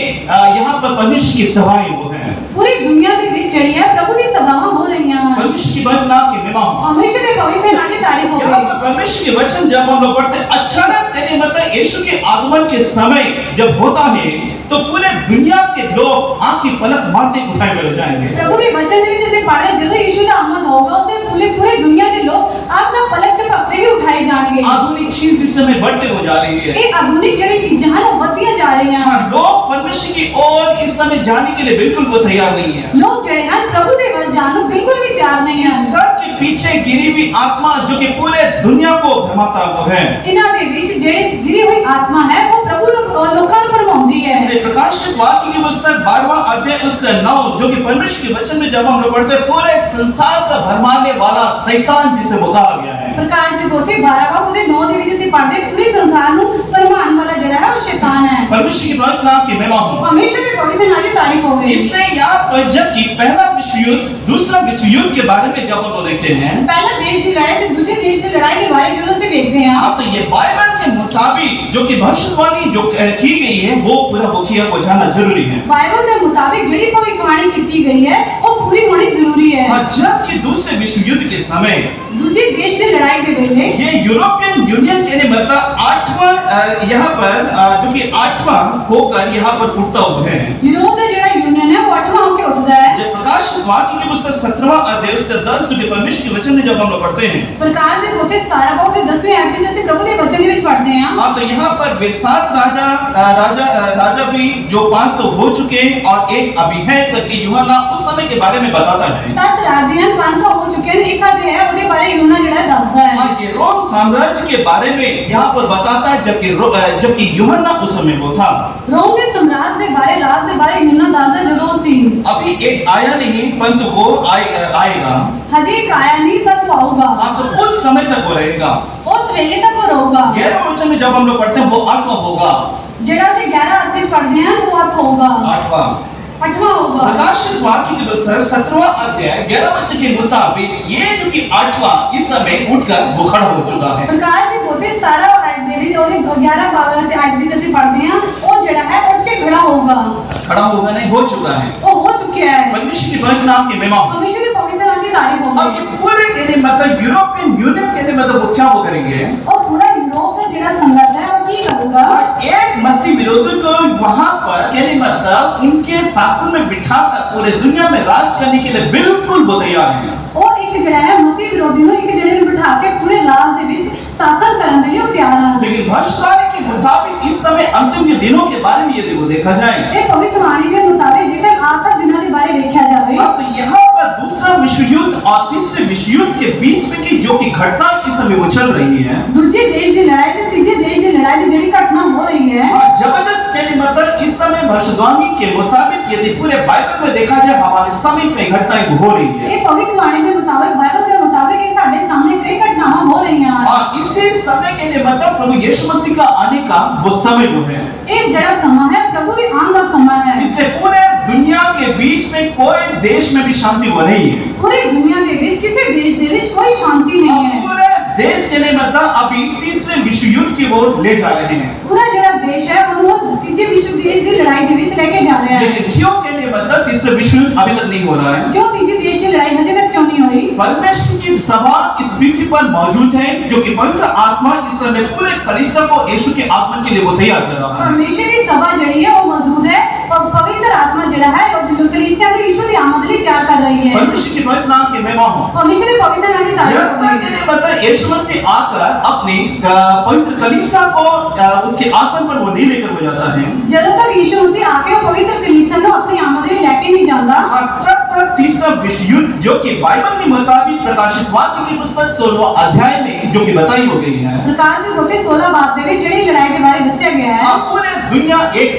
यहाँ पर परमेश्वर की सभाएं वो हैं। ਪੂਰੀ ਦੁਨੀਆ ਦੇ ਵਿੱਚ ਜਿਹੜੀ ਹੈ ਪ੍ਰਭੂ ਦੀ ਸਭਾਵਾਂ ਹੋ ਰਹੀਆਂ ਹਨ। परमेश्वर की पवित्र नाम की महिमा हो। हमेशा ਦੇ पवित्र नाम की तारीफ हो यहाँ गई। पर परमेश्वर के वचन जब हम लोग पढ़ते हैं, अचानक कहने मतलब यीशु के आगमन के समय जब होता है तो पूरे दुनिया के लोग आंख की पलक मारते उठाए हुए हो जाएंगे। ਪ੍ਰਭੂ ਦੇ ਵਚਨ ਦੇ ਵਿੱਚ ਅਸੀਂ ਪੜ੍ਹਦੇ ਜਦੋਂ ਯੀਸ਼ੂ ਦਾ ਆਗਮਨ ਹੋਗਾ ਉਸੇ ਪੂਰੀ ਦੁਨੀਆ ਦੇ ਲੋਕ ਆਪਣਾ ਪਲਕ ਝਪਕਦੇ ਹੀ ਉਠਾਏ ਜਾਣਗੇ। आधुनिक चीज इस समय बढ़ते हो जा रही है। ਇਹ ਆਧੁਨਿਕ ਜਿਹੜੀ ਚੀਜ਼ਾਂ ਹਨ ਉਹ ਵੱਧਦੀਆਂ ਜਾ ਰਹੀਆਂ हाँ, ਹਨ। लोग परमेश्वर की ओर इस समय जाने के लिए बिल्कुल वो तैयार नहीं है। ਲੋਕ ਜਿਹੜੇ ਹਨ ਪ੍ਰਭੂ ਦੇ ਵੱਲ ਜਾਣ ਨੂੰ ਬਿਲਕੁਲ ਵੀ ਤਿਆਰ ਨਹੀਂ इन ਹਨ। सब के पीछे गिरी हुई आत्मा जो कि पूरे दुनिया को भरमाता वो है। ਇਹਨਾਂ ਦੇ ਵਿੱਚ ਜਿਹੜੀ ਗਿਰੀ ਹੋਈ ਆਤਮਾ ਹੈ ਉਹ ਪ੍ਰਭੂ ਨੂੰ ਲੋਕਾਂ ਨੂੰ ਭਰਮਾਉਂਦੀ ਹੈ। इसलिए प्रकाशित वाक्य की पुस्तक 12वां अध्याय उसका 9 जो कि परमेश्वर के वचन में जब हम लोग पढ़ते हैं, पूरे संसार का भरमाने वाला शैतान जिसे वो कहा गया है। ਪ੍ਰਕਾਸ਼ ਦੇ ਪੋਥੀ 12ਵਾਂ ਉਹਦੇ 9 ਦੇ ਵਿੱਚ ਅਸੀਂ ਪੜ੍ਹਦੇ ਪੂਰੇ ਸੰਸਾਰ ਨੂੰ ਭਰਮਾਉਣ ਵਾਲਾ ਜਿਹੜਾ ਹੈ ਉਹ ਸ਼ੈਤਾਨ ਹੈ। परमेश्वर की पवित्र नाम की महिमा हो। हमेशा ਦੇ ਪਵਿੱਤਰ ਨਾਮ ਦੀ ਤਾਰੀਫ ਹੋਵੇ। इसलिए यहाँ पर जबकि पहला विश्व युद्ध दूसरा विश्व युद्ध के बारे में जब हम लोग देखते हैं, ਪਹਿਲਾ ਦੇਸ਼ ਦੀ ਲੜਾਈ ਤੇ ਦੂਜੇ ਦੇਸ਼ ਦੀ ਲੜਾਈ ਦੇ ਬਾਰੇ ਜਦੋਂ ਅਸੀਂ ਵੇਖਦੇ ਹਾਂ हाँ, तो ये बाइबल के मुताबिक जो कि भविष्यवाणी जो की गई है वो पूरा मुखिया को जानना जरूरी है। ਬਾਈਬਲ ਦੇ ਮੁਤਾबिक ਜਿਹੜੀ ਭਵਿੱਖਬਾਣੀ ਕੀਤੀ ਗਈ ਹੈ ਉਹ ਪੂਰੀ ਹੋਣੀ ਜ਼ਰੂਰੀ ਹੈ। और जबकि दूसरे विश्व युद्ध के समय ਦੂਜੇ ਦੇਸ਼ ਦੀ ਲੜਾਈ ਦੇ ਵੇਲੇ ये यूरोपियन यूनियन कहने मतलब 8वां यहाँ पर जो कि 8वां होकर यहाँ पर उठता हुआ है। यूरोप ਦਾ ਜਿਹੜਾ ਯੂਨੀਅਨ ਹੈ ਉਹ 8ਵਾਂ ਹੋ ਕੇ ਉੱਠਦਾ ਹੈ। जब प्रकाशित वाक्य की पुस्तक 17वां अध्याय उसका 10 सूर्य परमेश्वर के वचन में जब हम लोग पढ़ते हैं, ਪ੍ਰਕਾਸ਼ ਦੇ ਪੋਥੀ 17 ਬਾਅਦ ਦੇ 10ਵੇਂ ਅध्याय ਵਿੱਚ ਅਸੀਂ प्रभु ਦੇ वचन ਦੇ ਵਿੱਚ पढ़ते हैं। हाँ, तो यहाँ पर वे 7 राजा भी जो 5 तो हो चुके हैं और एक अभी है करके यूहन्ना उस समय के बारे में बताता है। 7 ਰਾਜੇ ਹਨ 5 ਤਾਂ ਹੋ ਚੁੱਕੇ ਹਨ ਇੱਕ ਅਜੇ ਹੈ ਉਹਦੇ ਬਾਰੇ यूहन्ना ਜਿਹੜਾ ਦੱਸਦਾ ਹੈ। हाँ, ये रोम साम्राज्य के बारे में यहाँ पर बताता है जबकि यूहन्ना उस समय वो था। रोम ਦੇ ਸਮਰਾਟ ਦੇ ਬਾਰੇ ਰਾਜ ਦੇ ਬਾਰੇ यूहन्ना ਦੱਸਦਾ ਜਦੋਂ ਸੀ अभी एक आया नहीं परंतु वो आएगा। ਹਜੇ ਇੱਕ ਆਇਆ ਨਹੀਂ ਪਰ ਉਹ ਆਊਗਾ। हाँ, तो उस समय तक वो रहेगा। ਉਸ ਵੇਲੇ तक ਉਹ ਰਹੂਗਾ। 11वें वचन में जब हम लोग पढ़ते हैं वो 8वां होगा। ਜਿਹੜਾ ਅਸੀਂ 11 अध्याय ਵਿੱਚ पढ़ते हैं वो 8 होगा 8वां 8वां होगा। प्रकाशित वाक्य के अनुसार 17वां अध्याय 11 वचन के मुताबिक ये जो कि 8वां इस समय उठकर वो खड़ा हो चुका है। ਪ੍ਰਕਾਸ਼ ਦੇ ਪੋਥੀ 17 ਅध्याय ਦੇ ਵਿੱਚ ਉਹਦੇ 11 ਬਾਅਦ से ਅੱਜ ਵਿੱਚ ਅਸੀਂ पढ़ते हैं ਉਹ ਜਿਹੜਾ ਹੈ ਉੱਠ ਕੇ ਖੜਾ ਹੋਊਗਾ। खड़ा होगा नहीं, हो चुका है। ਉਹ ਹੋ ਚੁੱਕਿਆ ਹੈ। परमेश्वर की पवित्र नाम की महिमा हो। हमेशा के पवित्र नाम की तारीफ अब होगी। ये पूरे कहने मतलब यूरोपियन यूनियन कहने मतलब वो क्या वो करेंगे? और पूरा यूरोप का ਜਿਹੜਾ संघर्ष है वो की करूंगा। और एक मसीह विरोधी को वहां पर कहने मतलब उनके शासन में बिठाकर पूरे दुनिया में राज करने के लिए बिल्कुल वो तैयार है। ਉਹ ਇੱਕ ਜਿਹੜਾ ਹੈ ਮਸੀਹ ਵਿਰੋਧੀ ਨੂੰ ਇੱਕ ਜਿਹੜੇ ਨੂੰ ਬਿਠਾ ਕੇ ਪੂਰੇ ਰਾਜ ਦੇ ਵਿੱਚ शासन ਕਰਨ ਦੇ ਲਈ ਉਹ ਤਿਆਰ ਹਨ। लेकिन भविष्यवाणी के मुताबिक इस समय अंतिम के दिनों के बारे में यदि वो देखा जाए, ਇਹ ਭਵਿੱਖਬਾਣੀ ਦੇ ਮੁਤਾबिक ਜੇਕਰ ਆਖਰ ਦਿਨਾਂ ਦੇ ਬਾਰੇ ਵੇਖਿਆ ਜਾਵੇ तो यहाँ पर दूसरा विश्व युद्ध और तीसरे विश्व युद्ध के बीच में की जो कि घटना इस समय वो चल रही है, ਦੂਜੇ ਦੇਸ਼ ਦੀ ਲੜਾਈ ਤੇ ਤੀਜੇ ਦੇਸ਼ ਦੀ ਲੜਾਈ ਦੀ ਜਿਹੜੀ ਘਟਨਾ ਹੋ ਰਹੀ है और जबरदस्त कहने मतलब इस समय भविष्यवाणी के मुताबिक यदि पूरे बाइबल में देखा जाए हमारे समय कई घटनाएं हो रही है। ਇਹ ਭਵਿੱਖਬਾਣੀ ਦੇ ਮੁਤਾबिक ਬਾਈਬਲ ਦੇ ਮੁਤਾबिक ਇਹ ਸਾਡੇ ਸਾਹਮਣੇ ਕਈ ਘਟਨਾਵਾਂ ਹੋ ਰਹੀਆਂ ਹਨ। और इसी समय के लिए मतलब प्रभु यीशु मसीह का आने का वो समय वो है। ਇਹ ਜਿਹੜਾ ਸਮਾਂ ਹੈ ਪ੍ਰਭੂ ਦੇ ਆਉਣ ਦਾ ਸਮਾਂ ਹੈ। इससे पूरे दुनिया के बीच में कोई देश में भी शांति वो नहीं है। ਪੂਰੀ ਦੁਨੀਆ ਦੇ ਵਿੱਚ ਕਿਸੇ ਦੇਸ਼ ਦੇ ਵਿੱਚ ਕੋਈ ਸ਼ਾਂਤੀ ਨਹੀਂ और ਹੈ। पूरे देश के लिए मतलब अभी तीसरे विश्व युद्ध की ओर ले जा रहे हैं। ਪੂਰਾ ਜਿਹੜਾ ਦੇਸ਼ ਹੈ ਉਹਨੂੰ ਉਹ ਤੀਜੇ ਵਿਸ਼ਵ ਦੇਸ਼ ਦੀ ਲੜਾਈ ਦੇ ਵਿੱਚ ਲੈ ਕੇ ਜਾ ਰਿਹਾ ਹੈ। लेकिन क्यों कहने मतलब तीसरा विश्व युद्ध अभी तक नहीं हो रहा है? क्यों तीसरे देश की लड़ाई हजे तक क्यों नहीं हुई? परमेश्वर की सभा इस पृथ्वी पर मौजूद है जो कि पवित्र आत्मा इस समय पूरे कलीसिया को यीशु के आगमन के लिए वो तैयार कर रहा है। परमेश्वर की सभा जड़ी है वो मौजूद है और पवित्र आत्मा जड़ा है और जो कलीसिया में यीशु की आमद लिए तैयार कर रही है। परमेश्वर की पवित्र नाम की महिमा हो। परमेश्वर की पवित्र नाम की तारीफ जब तक कहने मतलब यीशु मसीह आकर अपनी पवित्र कलीसिया को उसके आगमन पर वो नहीं लेकर हो जाता है, जब तक यीशु मसीह आके वो पवित्र कलीसिया को अपनी आमद लिए लेके नहीं जाता, तब तक तीसरा विश्व युद्ध जो कि बाइबल के मुताबिक प्रकाशित वाक्य की पुस्तक 16वां अध्याय में जो कि बताई हो गई है, प्रकाश के पोथी 16 बाब में जड़ी लड़ाई के बारे दस्या गया है। पूरे दुनिया एक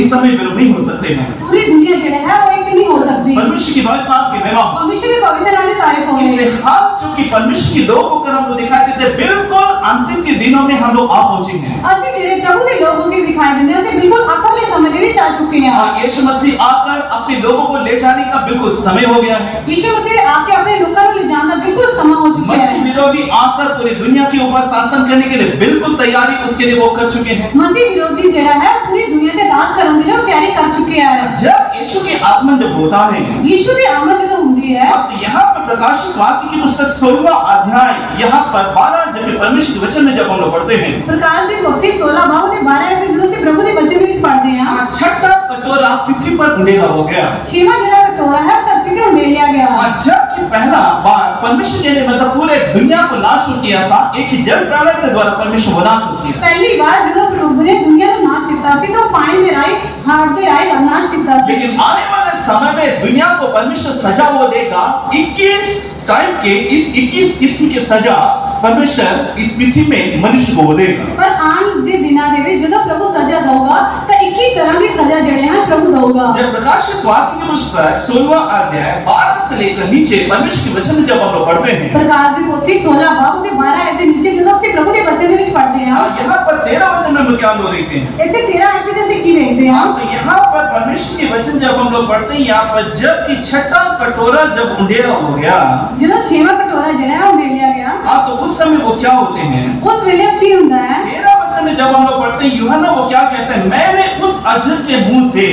इस समय विरोध नहीं हो सकते हैं। पूरी दुनिया जड़ा है वो एक नहीं हो सकती। ਸਕਦੀ। परमेश्वर की बहुत बात के मेरा परमेश्वर के पवित्र नाम की तारीफ हो। इसलिए हम जो कि परमेश्वर के लोग होकर हम लोग दिखाई देते हैं, बिल्कुल अंतिम के दिनों में हम लोग आ पहुंचे हैं। ਅਸੀਂ ਜਿਹੜੇ ਪ੍ਰਭੂ ਦੇ ਲੋਕ ਹੋ ਕੇ ਵਿਖਾਈ ਦਿੰਦੇ ਹਾਂ, ਅਸੀਂ ਬਿਲਕੁਲ ਆਖਰਲੇ ਸਮੇਂ ਦੇ ਵਿੱਚ ਆ ਚੁੱਕੇ ਹਾਂ। यीशु मसीह आकर अपने लोगों को ले जाने का बिल्कुल समय हो गया है। यीशु मसीह आके अपने लोगों को ले जाने का बिल्कुल समय हो चुका मसीह है। विरोधी आकर पूरी दुनिया के ऊपर शासन करने के लिए बिल्कुल तैयारी उसके लिए वो कर चुके हैं। मसीह विरोधी ਜਿਹੜਾ ਹੈ पूरी दुनिया ਤੇ ਰਾਜ ਕਰਨ ਦੇ ਲਈ ਉਹ ਤਿਆਰੀ ਕਰ ਚੁੱਕਿਆ ਹੈ। जब यीशु के आगमन जब होता है, यीशु ਦੀ ਆਮਦ ਜਦੋਂ ਹੁੰਦੀ ਹੈ, अब यहाँ पर प्रकाशित वाक्य की पुस्तक 16वां अध्याय यहाँ पर 12 जब परमेश्वर के वचन में जब हम लोग पढ़ते हैं, प्रकाश ਦੀ ਪੋਥੀ 16 ਬਾਅਦ ਦੇ 12 ਐਪੀ ਜਦੋਂ ਅਸੀਂ ਪ੍ਰਭੂ ਦੇ ਵਚਨ ਵਿੱਚ ਪੜ੍ਹਦੇ ਹਾਂ, छठा कटोरा पृथ्वी पर उंडेला हो गया। ਛੇਵਾਂ ਜਿਹੜਾ ਕਟੋਰਾ ਹੈ ਧਰਤੀ ਤੇ ਉੰਡੇਲਿਆ ਗਿਆ। जबकि पहला बार परमेश्वर जी ने मतलब पूरे दुनिया को नाश किया था, एक ही जल प्रलय के द्वारा परमेश्वर को नाश किया। ਪਹਿਲੀ ਵਾਰ ਜਦੋਂ ਪ੍ਰਭੂ ਨੇ ਦੁਨੀਆ ਨੂੰ ਨਾਸ਼ ਕੀਤਾ ਸੀ ਤਾਂ ਉਹ ਪਾਣੀ ਦੇ ਰਾਹੀਂ ਹਾੜ ਦੇ ਰਾਹੀਂ ਨਾਸ਼ ਕੀਤਾ ਸੀ। लेकिन आने वाले समय में दुनिया को परमेश्वर सजा वो देगा। 21 टाइम के इस 21 किस्म की सजा परमेश्वर इस पृथ्वी में मनुष्य को देगा। पर आन ਦੇ ਦਿਨਾਂ ਦੇ ਵਿੱਚ ਜਦੋਂ ਪ੍ਰਭੂ ਸਜ਼ਾ ਦੇਊਗਾ ਤਾਂ 21 ਤਰ੍ਹਾਂ ਦੀ ਸਜ਼ਾ ਜਿਹੜੇ ਹਨ ਪ੍ਰਭੂ ਦੇਊਗਾ। जब प्रकाशित वाक्य की पुस्तक 16वां अध्याय 12 से लेकर नीचे परमेश्वर के वचन में जब हम लोग पढ़ते हैं, प्रकाश ਦੀ ਪੋਥੀ 16 ਬਾਅਦ ਦੇ 12 ਐਪੀ ਦੇ ਨੀਚੇ ਜਦੋਂ ਅਸੀਂ ਪ੍ਰਭੂ ਦੇ ਵਚਨ ਦੇ ਵਿੱਚ ਪੜ੍ਹਦੇ ਹਾਂ, यहाँ पर 13 वचन में हम क्या हम लोग देखते हैं। ਇੱਥੇ 13 ਐਪੀ ਤੇ ਅਸੀਂ ਕੀ ਵੇਖਦੇ ਹਾਂ? तो यहाँ पर परमेश्वर के वचन जब हम लोग पढ़ते हैं, यहाँ पर जबकि छठा कटोरा जब उंडेला हो गया, ਜਦੋਂ 6ਵਾਂ ਕਟੋਰਾ ਜਿਹੜਾ ਹੈ ਉਹ ਮੇਲਿਆ ਗਿਆ, तो उस समय वो क्या होते हैं। ਉਸ ਵੇਲੇ ਕੀ ਹੁੰਦਾ ਹੈ? 13 वचन में जब हम लोग पढ़ते हैं, यूहन्ना वो क्या कहते हैं, मैंने उस अजगर के मुंह से,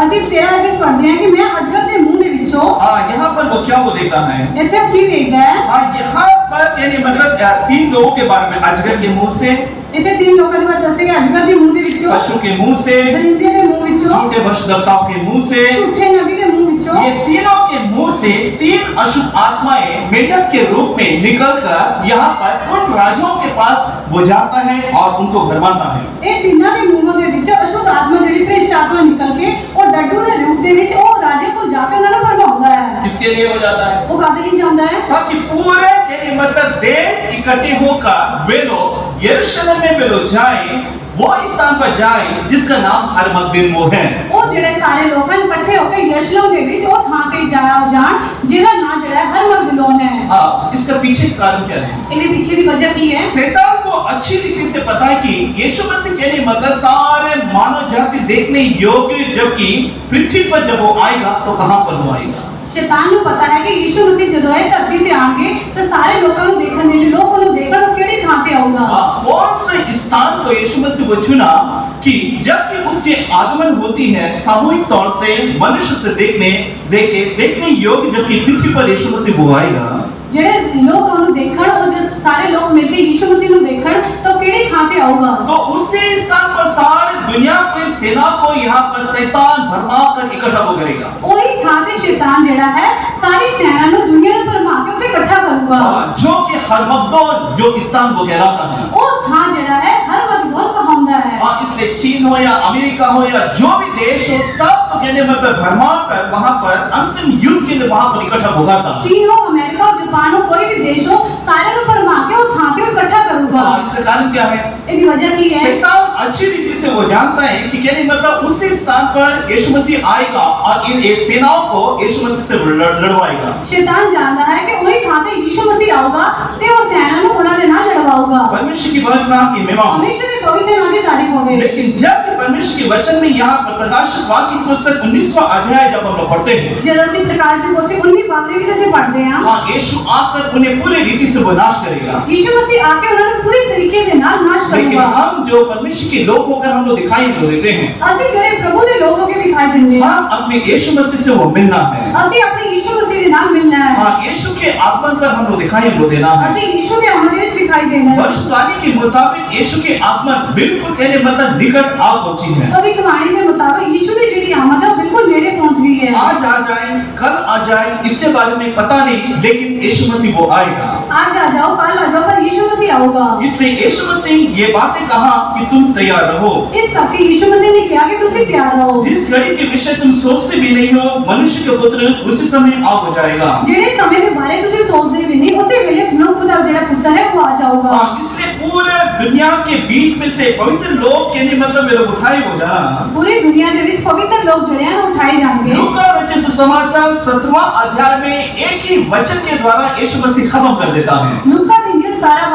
ਅਸੀਂ 13 ਐਪੀ ਪੜ੍ਹਦੇ ਹਾਂ ਕਿ ਮੈਂ ਅਜਗਰ ਦੇ ਮੂੰਹ ਦੇ ਵਿੱਚੋਂ, यहाँ पर वो क्या वो देखता है। ਇੱਥੇ ਉਹ ਕੀ ਵੇਖਦਾ ਹੈ? यहाँ पर यानी मतलब 3 लोगों के बारे में, अजगर के मुंह से, ਇੱਥੇ 3 ਲੋਕਾਂ ਦੇ ਬਾਰੇ ਦੱਸਿਆ ਗਿਆ, ਅਜਗਰ ਦੇ ਮੂੰਹ ਦੇ ਵਿੱਚੋਂ, पशु के मुंह से, ਦਰਿੰਦੇ ਦੇ ਮੂੰਹ ਵਿੱਚੋਂ, झूठे भविष्यद्वक्ताओं के मुंह से, ਝੂਠੇ ਨਬੀ ਦੇ ਮੂੰਹ ਵਿੱਚੋਂ, ये तीनों के मुंह से 3 अशुभ आत्माएं मेढक के रूप में निकलकर यहाँ पर उन राजाओं के पास वो जाता है और उनको भरमाता है। ਇਹ ਤਿੰਨਾਂ ਦੇ ਮੂੰਹਾਂ ਦੇ ਵਿੱਚ ਅਸ਼ੁੱਧ ਆਤਮਾ ਜਿਹੜੀ ਭ੍ਰਿਸ਼ਟ ਆਤਮਾ ਨਿਕਲ ਕੇ ਉਹ ਡੱਡੂ ਦੇ ਰੂਪ ਦੇ ਵਿੱਚ ਉਹ ਰਾਜੇ ਕੋਲ ਜਾ ਕੇ ਉਹਨਾਂ ਨੂੰ ਭਰਮਾਉਂਦਾ ਹੈ। किसके लिए हो जाता है? ਉਹ ਕਾਹਦੇ ਲਈ ਜਾਂਦਾ ਹੈ? ताकि पूरे के मतलब देश इकट्ठे होकर वे लोग यरूशलेम में वे लोग जाएं, वो स्थान पर जाएं जिसका नाम हरमगदन वो है। ਉਹ ਜਿਹੜੇ ਸਾਰੇ ਲੋਕ ਹਨ ਇਕੱਠੇ ਹੋ ਕੇ ਯਰੂਸ਼ਲਮ ਦੇ ਵਿੱਚ ਉਹ ਥਾਂ ਤੇ ਜਾਣ ਜਿਹਦਾ ਨਾਮ ਜਿਹੜਾ ਹੈ ਹਰਮਗਦਨ है। इसका पीछे का कारण क्या है? ਇਹਦੇ ਪਿੱਛੇ ਦੀ ਵਜ੍ਹਾ ਕੀ ਹੈ? शैतान को अच्छी रीति से पता है कि यीशु मसीह के लिए मतलब सारे मानव जाति देखने योग्य, जबकि पृथ्वी पर जब वो आएगा तो कहां पर वो आएगा। ਸ਼ੈਤਾਨ ਨੂੰ ਪਤਾ ਹੈ ਕਿ ਯੀਸ਼ੂ ਮਸੀਹ ਜਦੋਂ ਇਹ ਧਰਤੀ ਤੇ ਆਣਗੇ ਤਾਂ ਸਾਰੇ ਲੋਕਾਂ ਨੂੰ ਦੇਖਣ ਦੇ ਲਈ ਲੋਕਾਂ ਨੂੰ ਦੇਖਣ ਉਹ ਕਿਹੜੀ ਥਾਂ ਤੇ ਆਊਗਾ। कौन से स्थान को यीशु मसीह वो चुना कि जबकि उसकी आगमन होती है सामूहिक तौर से मनुष्य से देखने योग्य, जबकि पृथ्वी पर यीशु मसीह वो आएगा। ਜਿਹੜੇ ਲੋਕ ਉਹਨੂੰ ਦੇਖਣ, ਉਹ ਜੋ ਸਾਰੇ ਲੋਕ ਮਿਲ ਕੇ ਯੀਸ਼ੂ ਮਸੀਹ ਨੂੰ ਦੇਖਣ ਤਾਂ ਉਹ ਕਿਹੜੀ ਥਾਂ ਤੇ ਆਊਗਾ। तो उसी स्थान पर सारी दुनिया को, सेना को यहाँ पर शैतान भरमा कर इकट्ठा वो करेगा। ਉਹੀ ਥਾਂ ਤੇ ਸ਼ੈਤਾਨ ਜਿਹੜਾ ਹੈ ਸਾਰੀ ਸੈਨਾ ਨੂੰ ਦੁਨੀਆ ਨੂੰ ਭਰਮਾ ਕੇ ਉੱਥੇ ਇਕੱਠਾ ਕਰੂਗਾ। जो कि हरमगदन जो स्थान वो कहलाता है। ਉਹ ਥਾਂ ਜਿਹੜਾ ਹੈ ਹਰਮਗਦਨ ਕਹਾਉਂਦਾ ਹੈ। इसलिए चीन हो या अमेरिका हो या जो भी देश हो, सब को कहने मतलब भरमा कर वहां पर अंतिम युद्ध के लिए वहां पर इकट्ठा होगा था। ਚੀਨ ਹੋ, ਅਮਰੀਕਾ ਹੋ, ਜਾਪਾਨ ਹੋ, ਕੋਈ ਵੀ ਦੇਸ਼ ਹੋ, ਸਾਰਿਆਂ ਨੂੰ ਭਰਮਾ ਕੇ ਉਹ ਥਾਂ ਤੇ ਉਹ ਇਕੱਠਾ ਕਰੂਗਾ। इसका कारण क्या है? ਇਹਦੀ ਵਜ੍ਹਾ ਕੀ ਹੈ? शैतान अच्छी रीति से वो जानता है कि कहने मतलब उसी स्थान पर यीशु मसीह आएगा और इन सेनाओं को यीशु मसीह से लड़वाएगा। ਸ਼ੈਤਾਨ ਜਾਣਦਾ ਹੈ ਕਿ ਉਹੀ ਥਾਂ ਤੇ ਯੀਸ਼ੂ ਮਸੀਹ ਆਊਗਾ ਤੇ ਉਹ ਸੈਨਾ ਨੂੰ ਉਹਨਾਂ ਦੇ ਨਾਲ ਲੜਵਾਊਗਾ। परमेश्वर की बहुत नाम की महिमा। हमेशा के पवित्र नाम की तारीफ होवे। लेकिन जब परमेश्वर के वचन में यहाँ पर प्रकाशित वाक्य की पुस्तक 19वां अध्याय जब हम लोग पढ़ते हैं, जब ਅਸੀਂ प्रकाश ਦੀ ਪੋਥੀ 19 ਬਾਬ ਦੇ ਵਿੱਚ ਅਸੀਂ ਪੜ੍ਹਦੇ ਹਾਂ, यीशु आकर उन्हें पूरी रीति से वो नाश करेगा। यीशु मसीह आके ਉਹਨਾਂ ਨੂੰ ਪੂਰੀ ਤਰੀਕੇ ਦੇ ਨਾਲ ਨਾਸ਼ लेकिन ਕਰੂਗਾ। हम जो परमेश्वर के लोग होकर हम लोग दिखाई तो देते हैं, ਅਸੀਂ ਜਿਹੜੇ ਪ੍ਰਭੂ ਦੇ ਲੋਕ ਹੋ ਕੇ ਵਿਖਾਈ ਦਿੰਦੇ ਹਾਂ, हम अपने यीशु मसीह से वो मिलना है। ਅਸੀਂ ਆਪਣੇ ਯੀਸ਼ੂ ਮਸੀਹ ਦੇ ਨਾਲ ਮਿਲਣਾ ਹੈ। यीशु के आगमन पर हम लोग दिखाई वो देना है। ਅਸੀਂ ਯੀਸ਼ੂ ਦੇ ਆਮਦ ਵਿੱਚ ਵਿਖਾਈ ਦੇਣਾ ਹੈ। भविष्यवाणी के मुताबिक यीशु के आगमन बिल्कुल कहने मतलब निकट आ पहुंची है। ਭਵਿੱਖਬਾਣੀ ਦੇ ਮੁਤਾਬਕ ਯੀਸ਼ੂ ਦੀ ਜਿਹੜੀ ਆਮਦ ਹੈ ਉਹ ਬਿਲਕੁਲ ਨੇੜੇ ਪਹੁੰਚ ਗਈ ਹੈ। आज आ जाए, कल आ जाए, इसके बारे में पता नहीं, लेकिन यीशु मसीह वो आएगा। आज आ जाओ, कल आ जाओ, पर यीशु मसीह आऊगा। इसलिए यीशु मसीह ये बातें कहा कि तुम तैयार रहो। इस करके यीशु मसीह ने कहा कि तुम तैयार रहो। जिस घड़ी के विषय तुम सोचते भी नहीं हो, मनुष्य के पुत्र उसी समय आ हो जाएगा। ਜਿਹੜੇ ਸਮੇਂ ਦੇ ਬਾਰੇ ਤੁਸੀਂ ਸੋਚਦੇ ਵੀ ਨਹੀਂ, ਉਸੇ ਵੇਲੇ ਮਨੁੱਖ ਦਾ ਜਿਹੜਾ ਪੁੱਤਰ ਹੈ ਉਹ ਆ ਜਾਊਗਾ। इसलिए पूरे दुनिया के बीच में से पवित्र लोग कहने मतलब वे लोग उठाए हो जाना। पूरी दुनिया ਦੇ ਵਿੱਚ ਪਵਿੱਤਰ ਲੋਕ ਜਿਹੜੇ ਹਨ ਉਹ ਉਠਾਏ ਜਾਣਗੇ। जाएंगे। लूका रचित सुसमाचार 7वां अध्याय में एक ही वचन के द्वारा यीशु मसीह खत्म कर देता है। लूका दी जिस सारा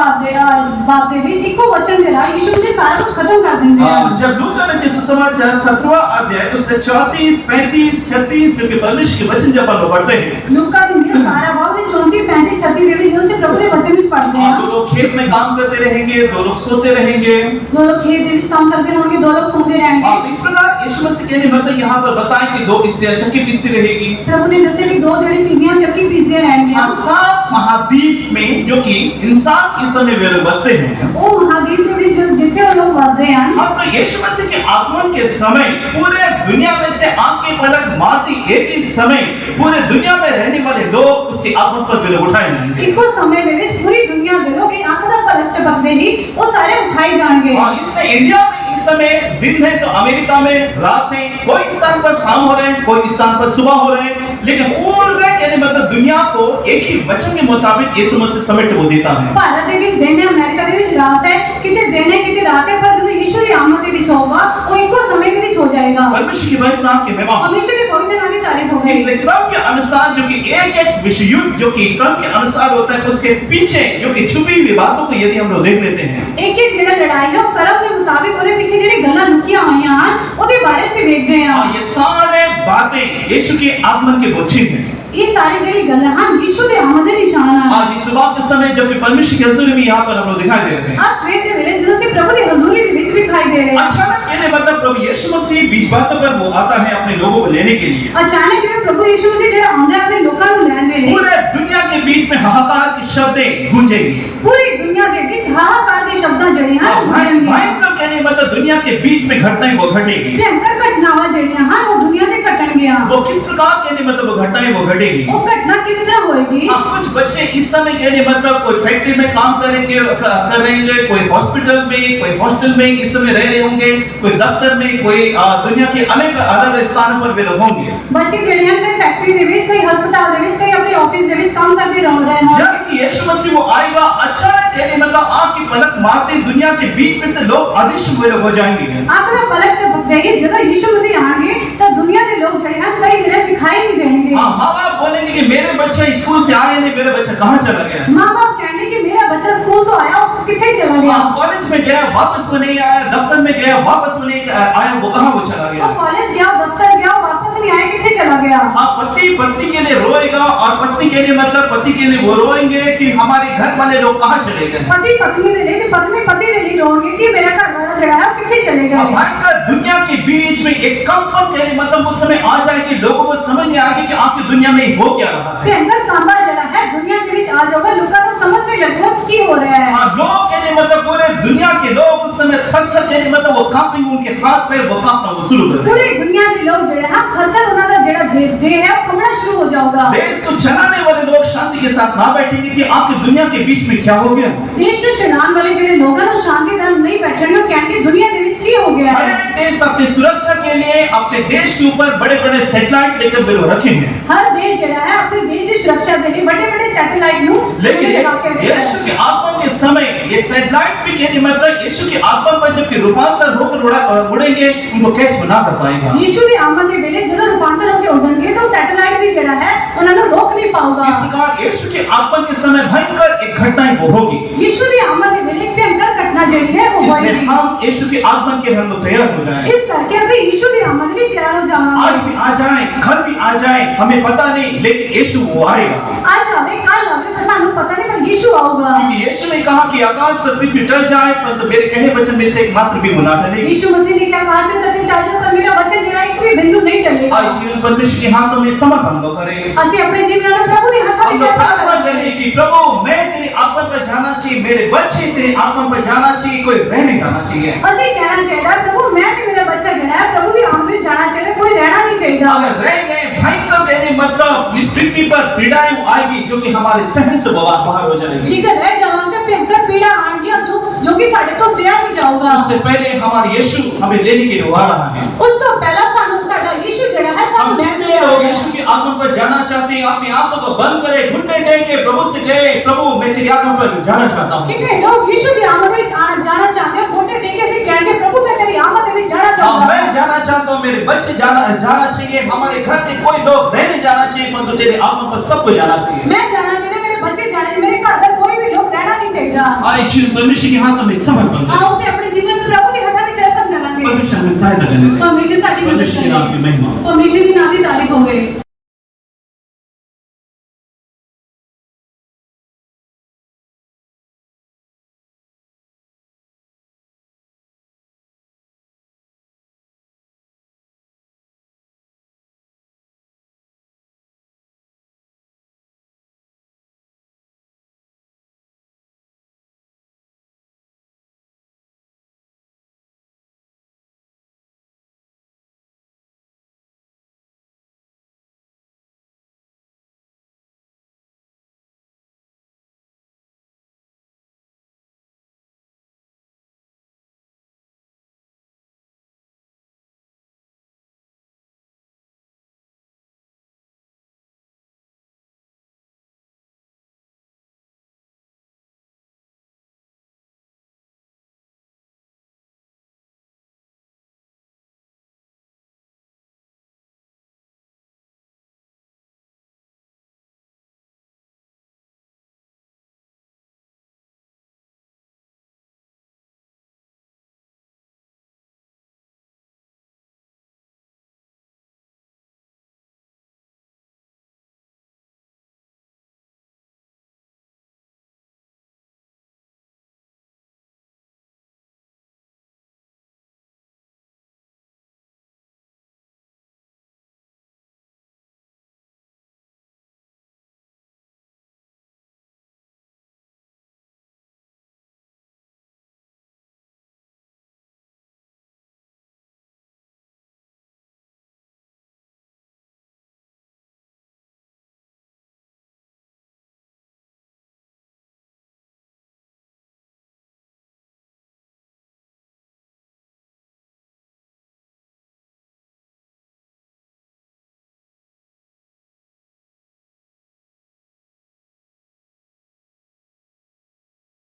बात दे भी इको वचन दे रहा यीशु मसीह सारा कुछ खत्म कर देंगे। जब लूका रचित सुसमाचार 7वां अध्याय उसके 34, 35, 36 के परमेश्वर के वचन जब हम पढ़ते हैं, लूका दी जिस सारा बात 34, 35, 36 दे भी जो से प्रभु के वचन में पढ़ते हैं। दो लोग खेत में काम करते रहेंगे, दो लोग सोते रहेंगे, दो लोग खेत दे काम करते होंगे, दो लोग सोते रहेंगे। इस प्रकार यीशु मसीह कहने मतलब यहाँ पर बताएं कि दो स्त्रियां चक्की पीसती रहेगी। प्रभु ने दसे कि दो जड़ी तीवियां चक्की पीसते रहेंगे। 7 महाद्वीप में जो कि इंसान इस समय वे लोग बसते हैं, वो महाद्वीप के भी जो जितने वो लोग बसते हैं, हम तो यीशु मसीह के आगमन के समय पूरे दुनिया में से आंख की पलक मारती एक ही समय पूरे दुनिया में रहने वाले लोग उसके आगमन पर वे लोग उठाए जाएंगे। इको समय दे विच पूरी दुनिया दे लोग एक आंख दा पलक झपकते ही वो सारे उठाए जाएंगे। और इसमें इंडिया में इस समय दिन है तो अमेरिका में रात है, कोई स्थान पर शाम हो रहे हैं, कोई स्थान पर सुबह हो रहे हैं, लेकिन पूरे कहने मतलब दुनिया को एक ही वचन के मुताबिक यीशु मसीह समेट वो देता है। भारत दे विच दिन है, अमेरिका दे विच रात है, किते दिन है किते रात है, पर जो यीशु की आमद दे विच होगा वो इको समय दे विच हो जाएगा। परमेश्वर की महिमा नाम की महिमा। हमेशा के पवित्र नाम की तारीफ हो गई। इसलिए क्रम के अनुसार जो कि एक विश्व युद्ध जो कि क्रम के अनुसार होता है उसके पीछे जो कि छुपी हुई बातों को यदि हम लोग देख लेते हैं, एक जेड़ा लड़ाई है क्रम के मुताबिक ओदे पीछे जेड़ी गल्लां लुकियां हुईयां हन ओदे बारे से देखदे हैं। ये सारे बातें यीशु के आगमन के वो चिन्ह हैं। ये सारी जड़ी गल्लां हन यीशु दे आमद दे निशान हन। आज इस सुबह के समय जब कि परमेश्वर की हजूरी में यहाँ पर हम लोग दिखाई दे रहे हैं, आज सवेर दे वेले ਜਦੋਂ से प्रभु ਦੀ हजूरी ਦੇ ਵਿੱਚ दिखाई दे रहे हैं। अचानक कहने मतलब प्रभु यीशु मसीह बीच बातों पर वो आता है अपने लोगों को लेने के लिए। अचानक जब प्रभु यीशु मसीह ਜਿਹੜਾ ਆਉਂਦਾ ਆਪਣੇ ਲੋਕਾਂ ਨੂੰ ਲੈਣ ਦੇ ਲਈ पूरे दुनिया के बीच में हाहाकार की शब्दें गूंजेंगी। पूरी दुनिया ਦੇ ਵਿੱਚ ਹਾਹਾਕਾਰ ਦੇ ਸ਼ਬਦਾਂ ਜਿਹੜੀਆਂ ਹਨ ਉਹ ਹੋਣਗੀਆਂ। भयंकर कहने मतलब दुनिया के बीच में घटनाएं वो घटेगी। ਭਿਆਨਕ ਘਟਨਾਵਾਂ ਜਿਹੜੀਆਂ ਹਨ ਉਹ ਦੁਨੀਆ ਤੇ ਘਟਣਗੀਆਂ। वो किस प्रकार कहने मतलब वो घटनाएं वो घटेगी। ਉਹ घटना किस तरह होएगी? कुछ बच्चे इस समय कहने मतलब कोई फैक्ट्री में काम करेंगे कर रहेंगे, कोई हॉस्पिटल में, कोई हॉस्टल में इस समय रह रहे होंगे, कोई दफ्तर में, कोई दुनिया के अनेक अलग स्थानों पर वे लोग होंगे। बच्चे ਜਿਹੜੇ ਹਨ ਕੋਈ ਫੈਕਟਰੀ ਦੇ ਵਿੱਚ, ਕੋਈ ਹਸਪਤਾਲ ਦੇ ਵਿੱਚ, ਕੋਈ ਆਪਣੇ ਆਫਿਸ ਦੇ ਵਿੱਚ ਕੰਮ ਕਰਦੇ रह रहे हैं। जब कि यीशु मसीह वो आएगा अचानक कहने मतलब आँख की पलक मारते दुनिया के बीच में से लोग अदृश्य वे लोग हो जाएंगे। आंख ਦਾ ਪਲਕ ਝਪਕ ਦੇਗੀ ਜਦੋਂ ਯीशु मसीह आएंगे तो दुनिया के लोग ਜਿਹੜੇ ਹਨ ਕਈ ਜਿਹੜੇ दिखाई नहीं देंगे। हाँ, माँ बाप बोलेंगे कि मेरे बच्चा स्कूल से आए नहीं, मेरा बच्चा कहाँ चला गया। माँ बाप कहने कि मेरा बच्चा स्कूल तो आया वो किथे चला गया। कॉलेज में गया वापस वो नहीं आया, दफ्तर में गया वापस वो नहीं आया, वो कहाँ वो चला गया। वो कॉलेज गया, दफ्तर गया, वापस नहीं आया, किथे चला गया। हाँ, पति पत्नी के लिए रोएगा और पत्नी के लिए मतलब पति के लिए वो रोएंगे कि हमारे घर वाले लोग कहाँ चले गए। पति पत्नी दे लिए पत्नी पति दे लिए रोएंगे कि मेरा घर वाला जड़ा है किथे चले गए। भयंकर दुनिया के बीच में एक कंपन कहने मतलब उस समय आ जाएगी, लोगों को समझ नहीं आएगी कि आपकी दुनिया में हो क्या रहा है। भयंकर कांबा जड़ा है दुनिया के बीच आ जाओगे, लोगों को समझ नहीं लगेगा कि हो रहा है। लोग कहने मतलब पूरे दुनिया के लोग उस समय थर थर कहने मतलब वो कांपिंग उनके हाथ पे वो कांपना वो शुरू कर देंगे। पूरी दुनिया के लोग जड़ा है थर थर उनका जड़ा दे है वो कंबना शुरू हो जाएगा। देश को चलाने वाले लोग शांति के साथ ना बैठेंगे कि आपकी दुनिया के बीच में क्या हो गया। देश को चलाने वाले जड़े लोग हैं वो शांति दल नहीं बैठेंगे, वो कहेंगे दुनिया के बीच की हो गया है। हर देश अपनी सुरक्षा के लिए अपने देश के ऊपर बड़े बड़े सैटेलाइट लेकर वे लोग रखे हैं। हर देश जड़ा है अपने देश की सुरक्षा के लिए बड़े बड़े सैटेलाइट नु लेकिन यीशु के आगमन के समय ये सैटेलाइट भी कहने मतलब यीशु के आगमन पर जब रूपांतर होकर उड़ेंगे उनको कैच बना कर पाएगा। यीशु के आगमन के वेले जब रूपांतर होकर उड़ेंगे तो सैटेलाइट भी जड़ा है उन्हें रोक नहीं पाएगा। इस प्रकार यीशु के आगमन के समय भयंकर एक घटना वो होगी। यीशु के आगमन के वेले भयंकर घटना जड़ी है वो होगी। इसलिए हम यीशु के आगमन के हम लोग तैयार हो जाएं। इस करके से यीशु के आगमन के लिए तैयार हो जाएंगे। आज भी आ जाएं, कल भी आ जाएं, हमें पता नहीं, लेकिन यीशु वो आएगा। आज आवे कल आवे बस हमें पता नहीं पर यीशु आऊगा। क्योंकि यीशु ने कहा कि आकाश से पृथ्वी टल जाए परंतु मेरे कहे वचन में से एक मात्र भी वो ना टलेगी। यीशु मसीह ने क्या कहा से तक टाल पर मेरा वचन जड़ा एक भी बिंदु नहीं टलेगा। आज जीवन परमेश्वर के हाथों में समर्पण लो करें। ਅਸੀਂ ਆਪਣੇ ਜੀਵਨ ਨੂੰ ਪ੍ਰਭੂ ਦੇ ਹੱਥਾਂ हम ਵਿੱਚ लोग अर्पण प्रार्थना करें। करें कि प्रभु मैं तेरे आगमन पर जाना चाहिए, मेरे बच्चे तेरे आगमन पर जाना चाहिए, कोई रह नहीं जाना चाहिए। ਅਸੀਂ ਕਹਿਣਾ ਚਾਹੀਦਾ प्रभु मैं ते मेरा बच्चा जड़ा है प्रभु ਦੀ आमद ਵਿੱਚ ਜਾਣਾ ਚਾਹੀਦਾ, कोई रहना नहीं चाहिए। अगर रह गए भयंकर कहने मतलब इस पृथ्वी पर पीड़ाएं आएगी जो कि हमारे सहन से बाहर हो जाएगी। जेकर रह जावांगे भयंकर पीड़ा आएगी जो कि साडे तो सहा नहीं जाऊगा। उससे पहले हमारे यीशु हमें लेने के लिए आ रहा है। उस तो पहला सानू साडा यीशु जड़ा है हम सानू कितने लोग यीशु के आगमन पर जाना चाहते हैं, अपनी आंखों को बंद करें, घुटने टेके प्रभु से कहे प्रभु मैं तेरे आगमन पर जाना चाहता हूँ। कितने लोग यीशु की आमद में जाना चाहते हैं, घुटने टेके से कहेंगे प्रभु मैं तेरी आमद में जाना चाहता हूँ। मैं जाना चाहता हूँ मेरे बच्चे जाना चाहिए, हमारे घर के कोई लोग रहने जाना चाहिए, परंतु तेरे आत्मा पर सबको जाना चाहिए। मैं जाना चाहिए, मेरे बच्चे जाने चाहिए, मेरे घर का कोई भी लोग रहना नहीं चाहिए। और एक चीज परमेश्वर के हाथों में समर्पण करें। आओ से अपने जीवन में प्रभु के हाथों में समर्पण करेंगे। परमेश्वर हमें सहायता करने दें। परमेश्वर साਡੀ मदਦ परमेश्वर के नाम की करे। महिमा हो। परमेश्वर ਦੀ ਨਾਂ ਦੀ ਤਾਰੀਫ ਹੋਵੇ।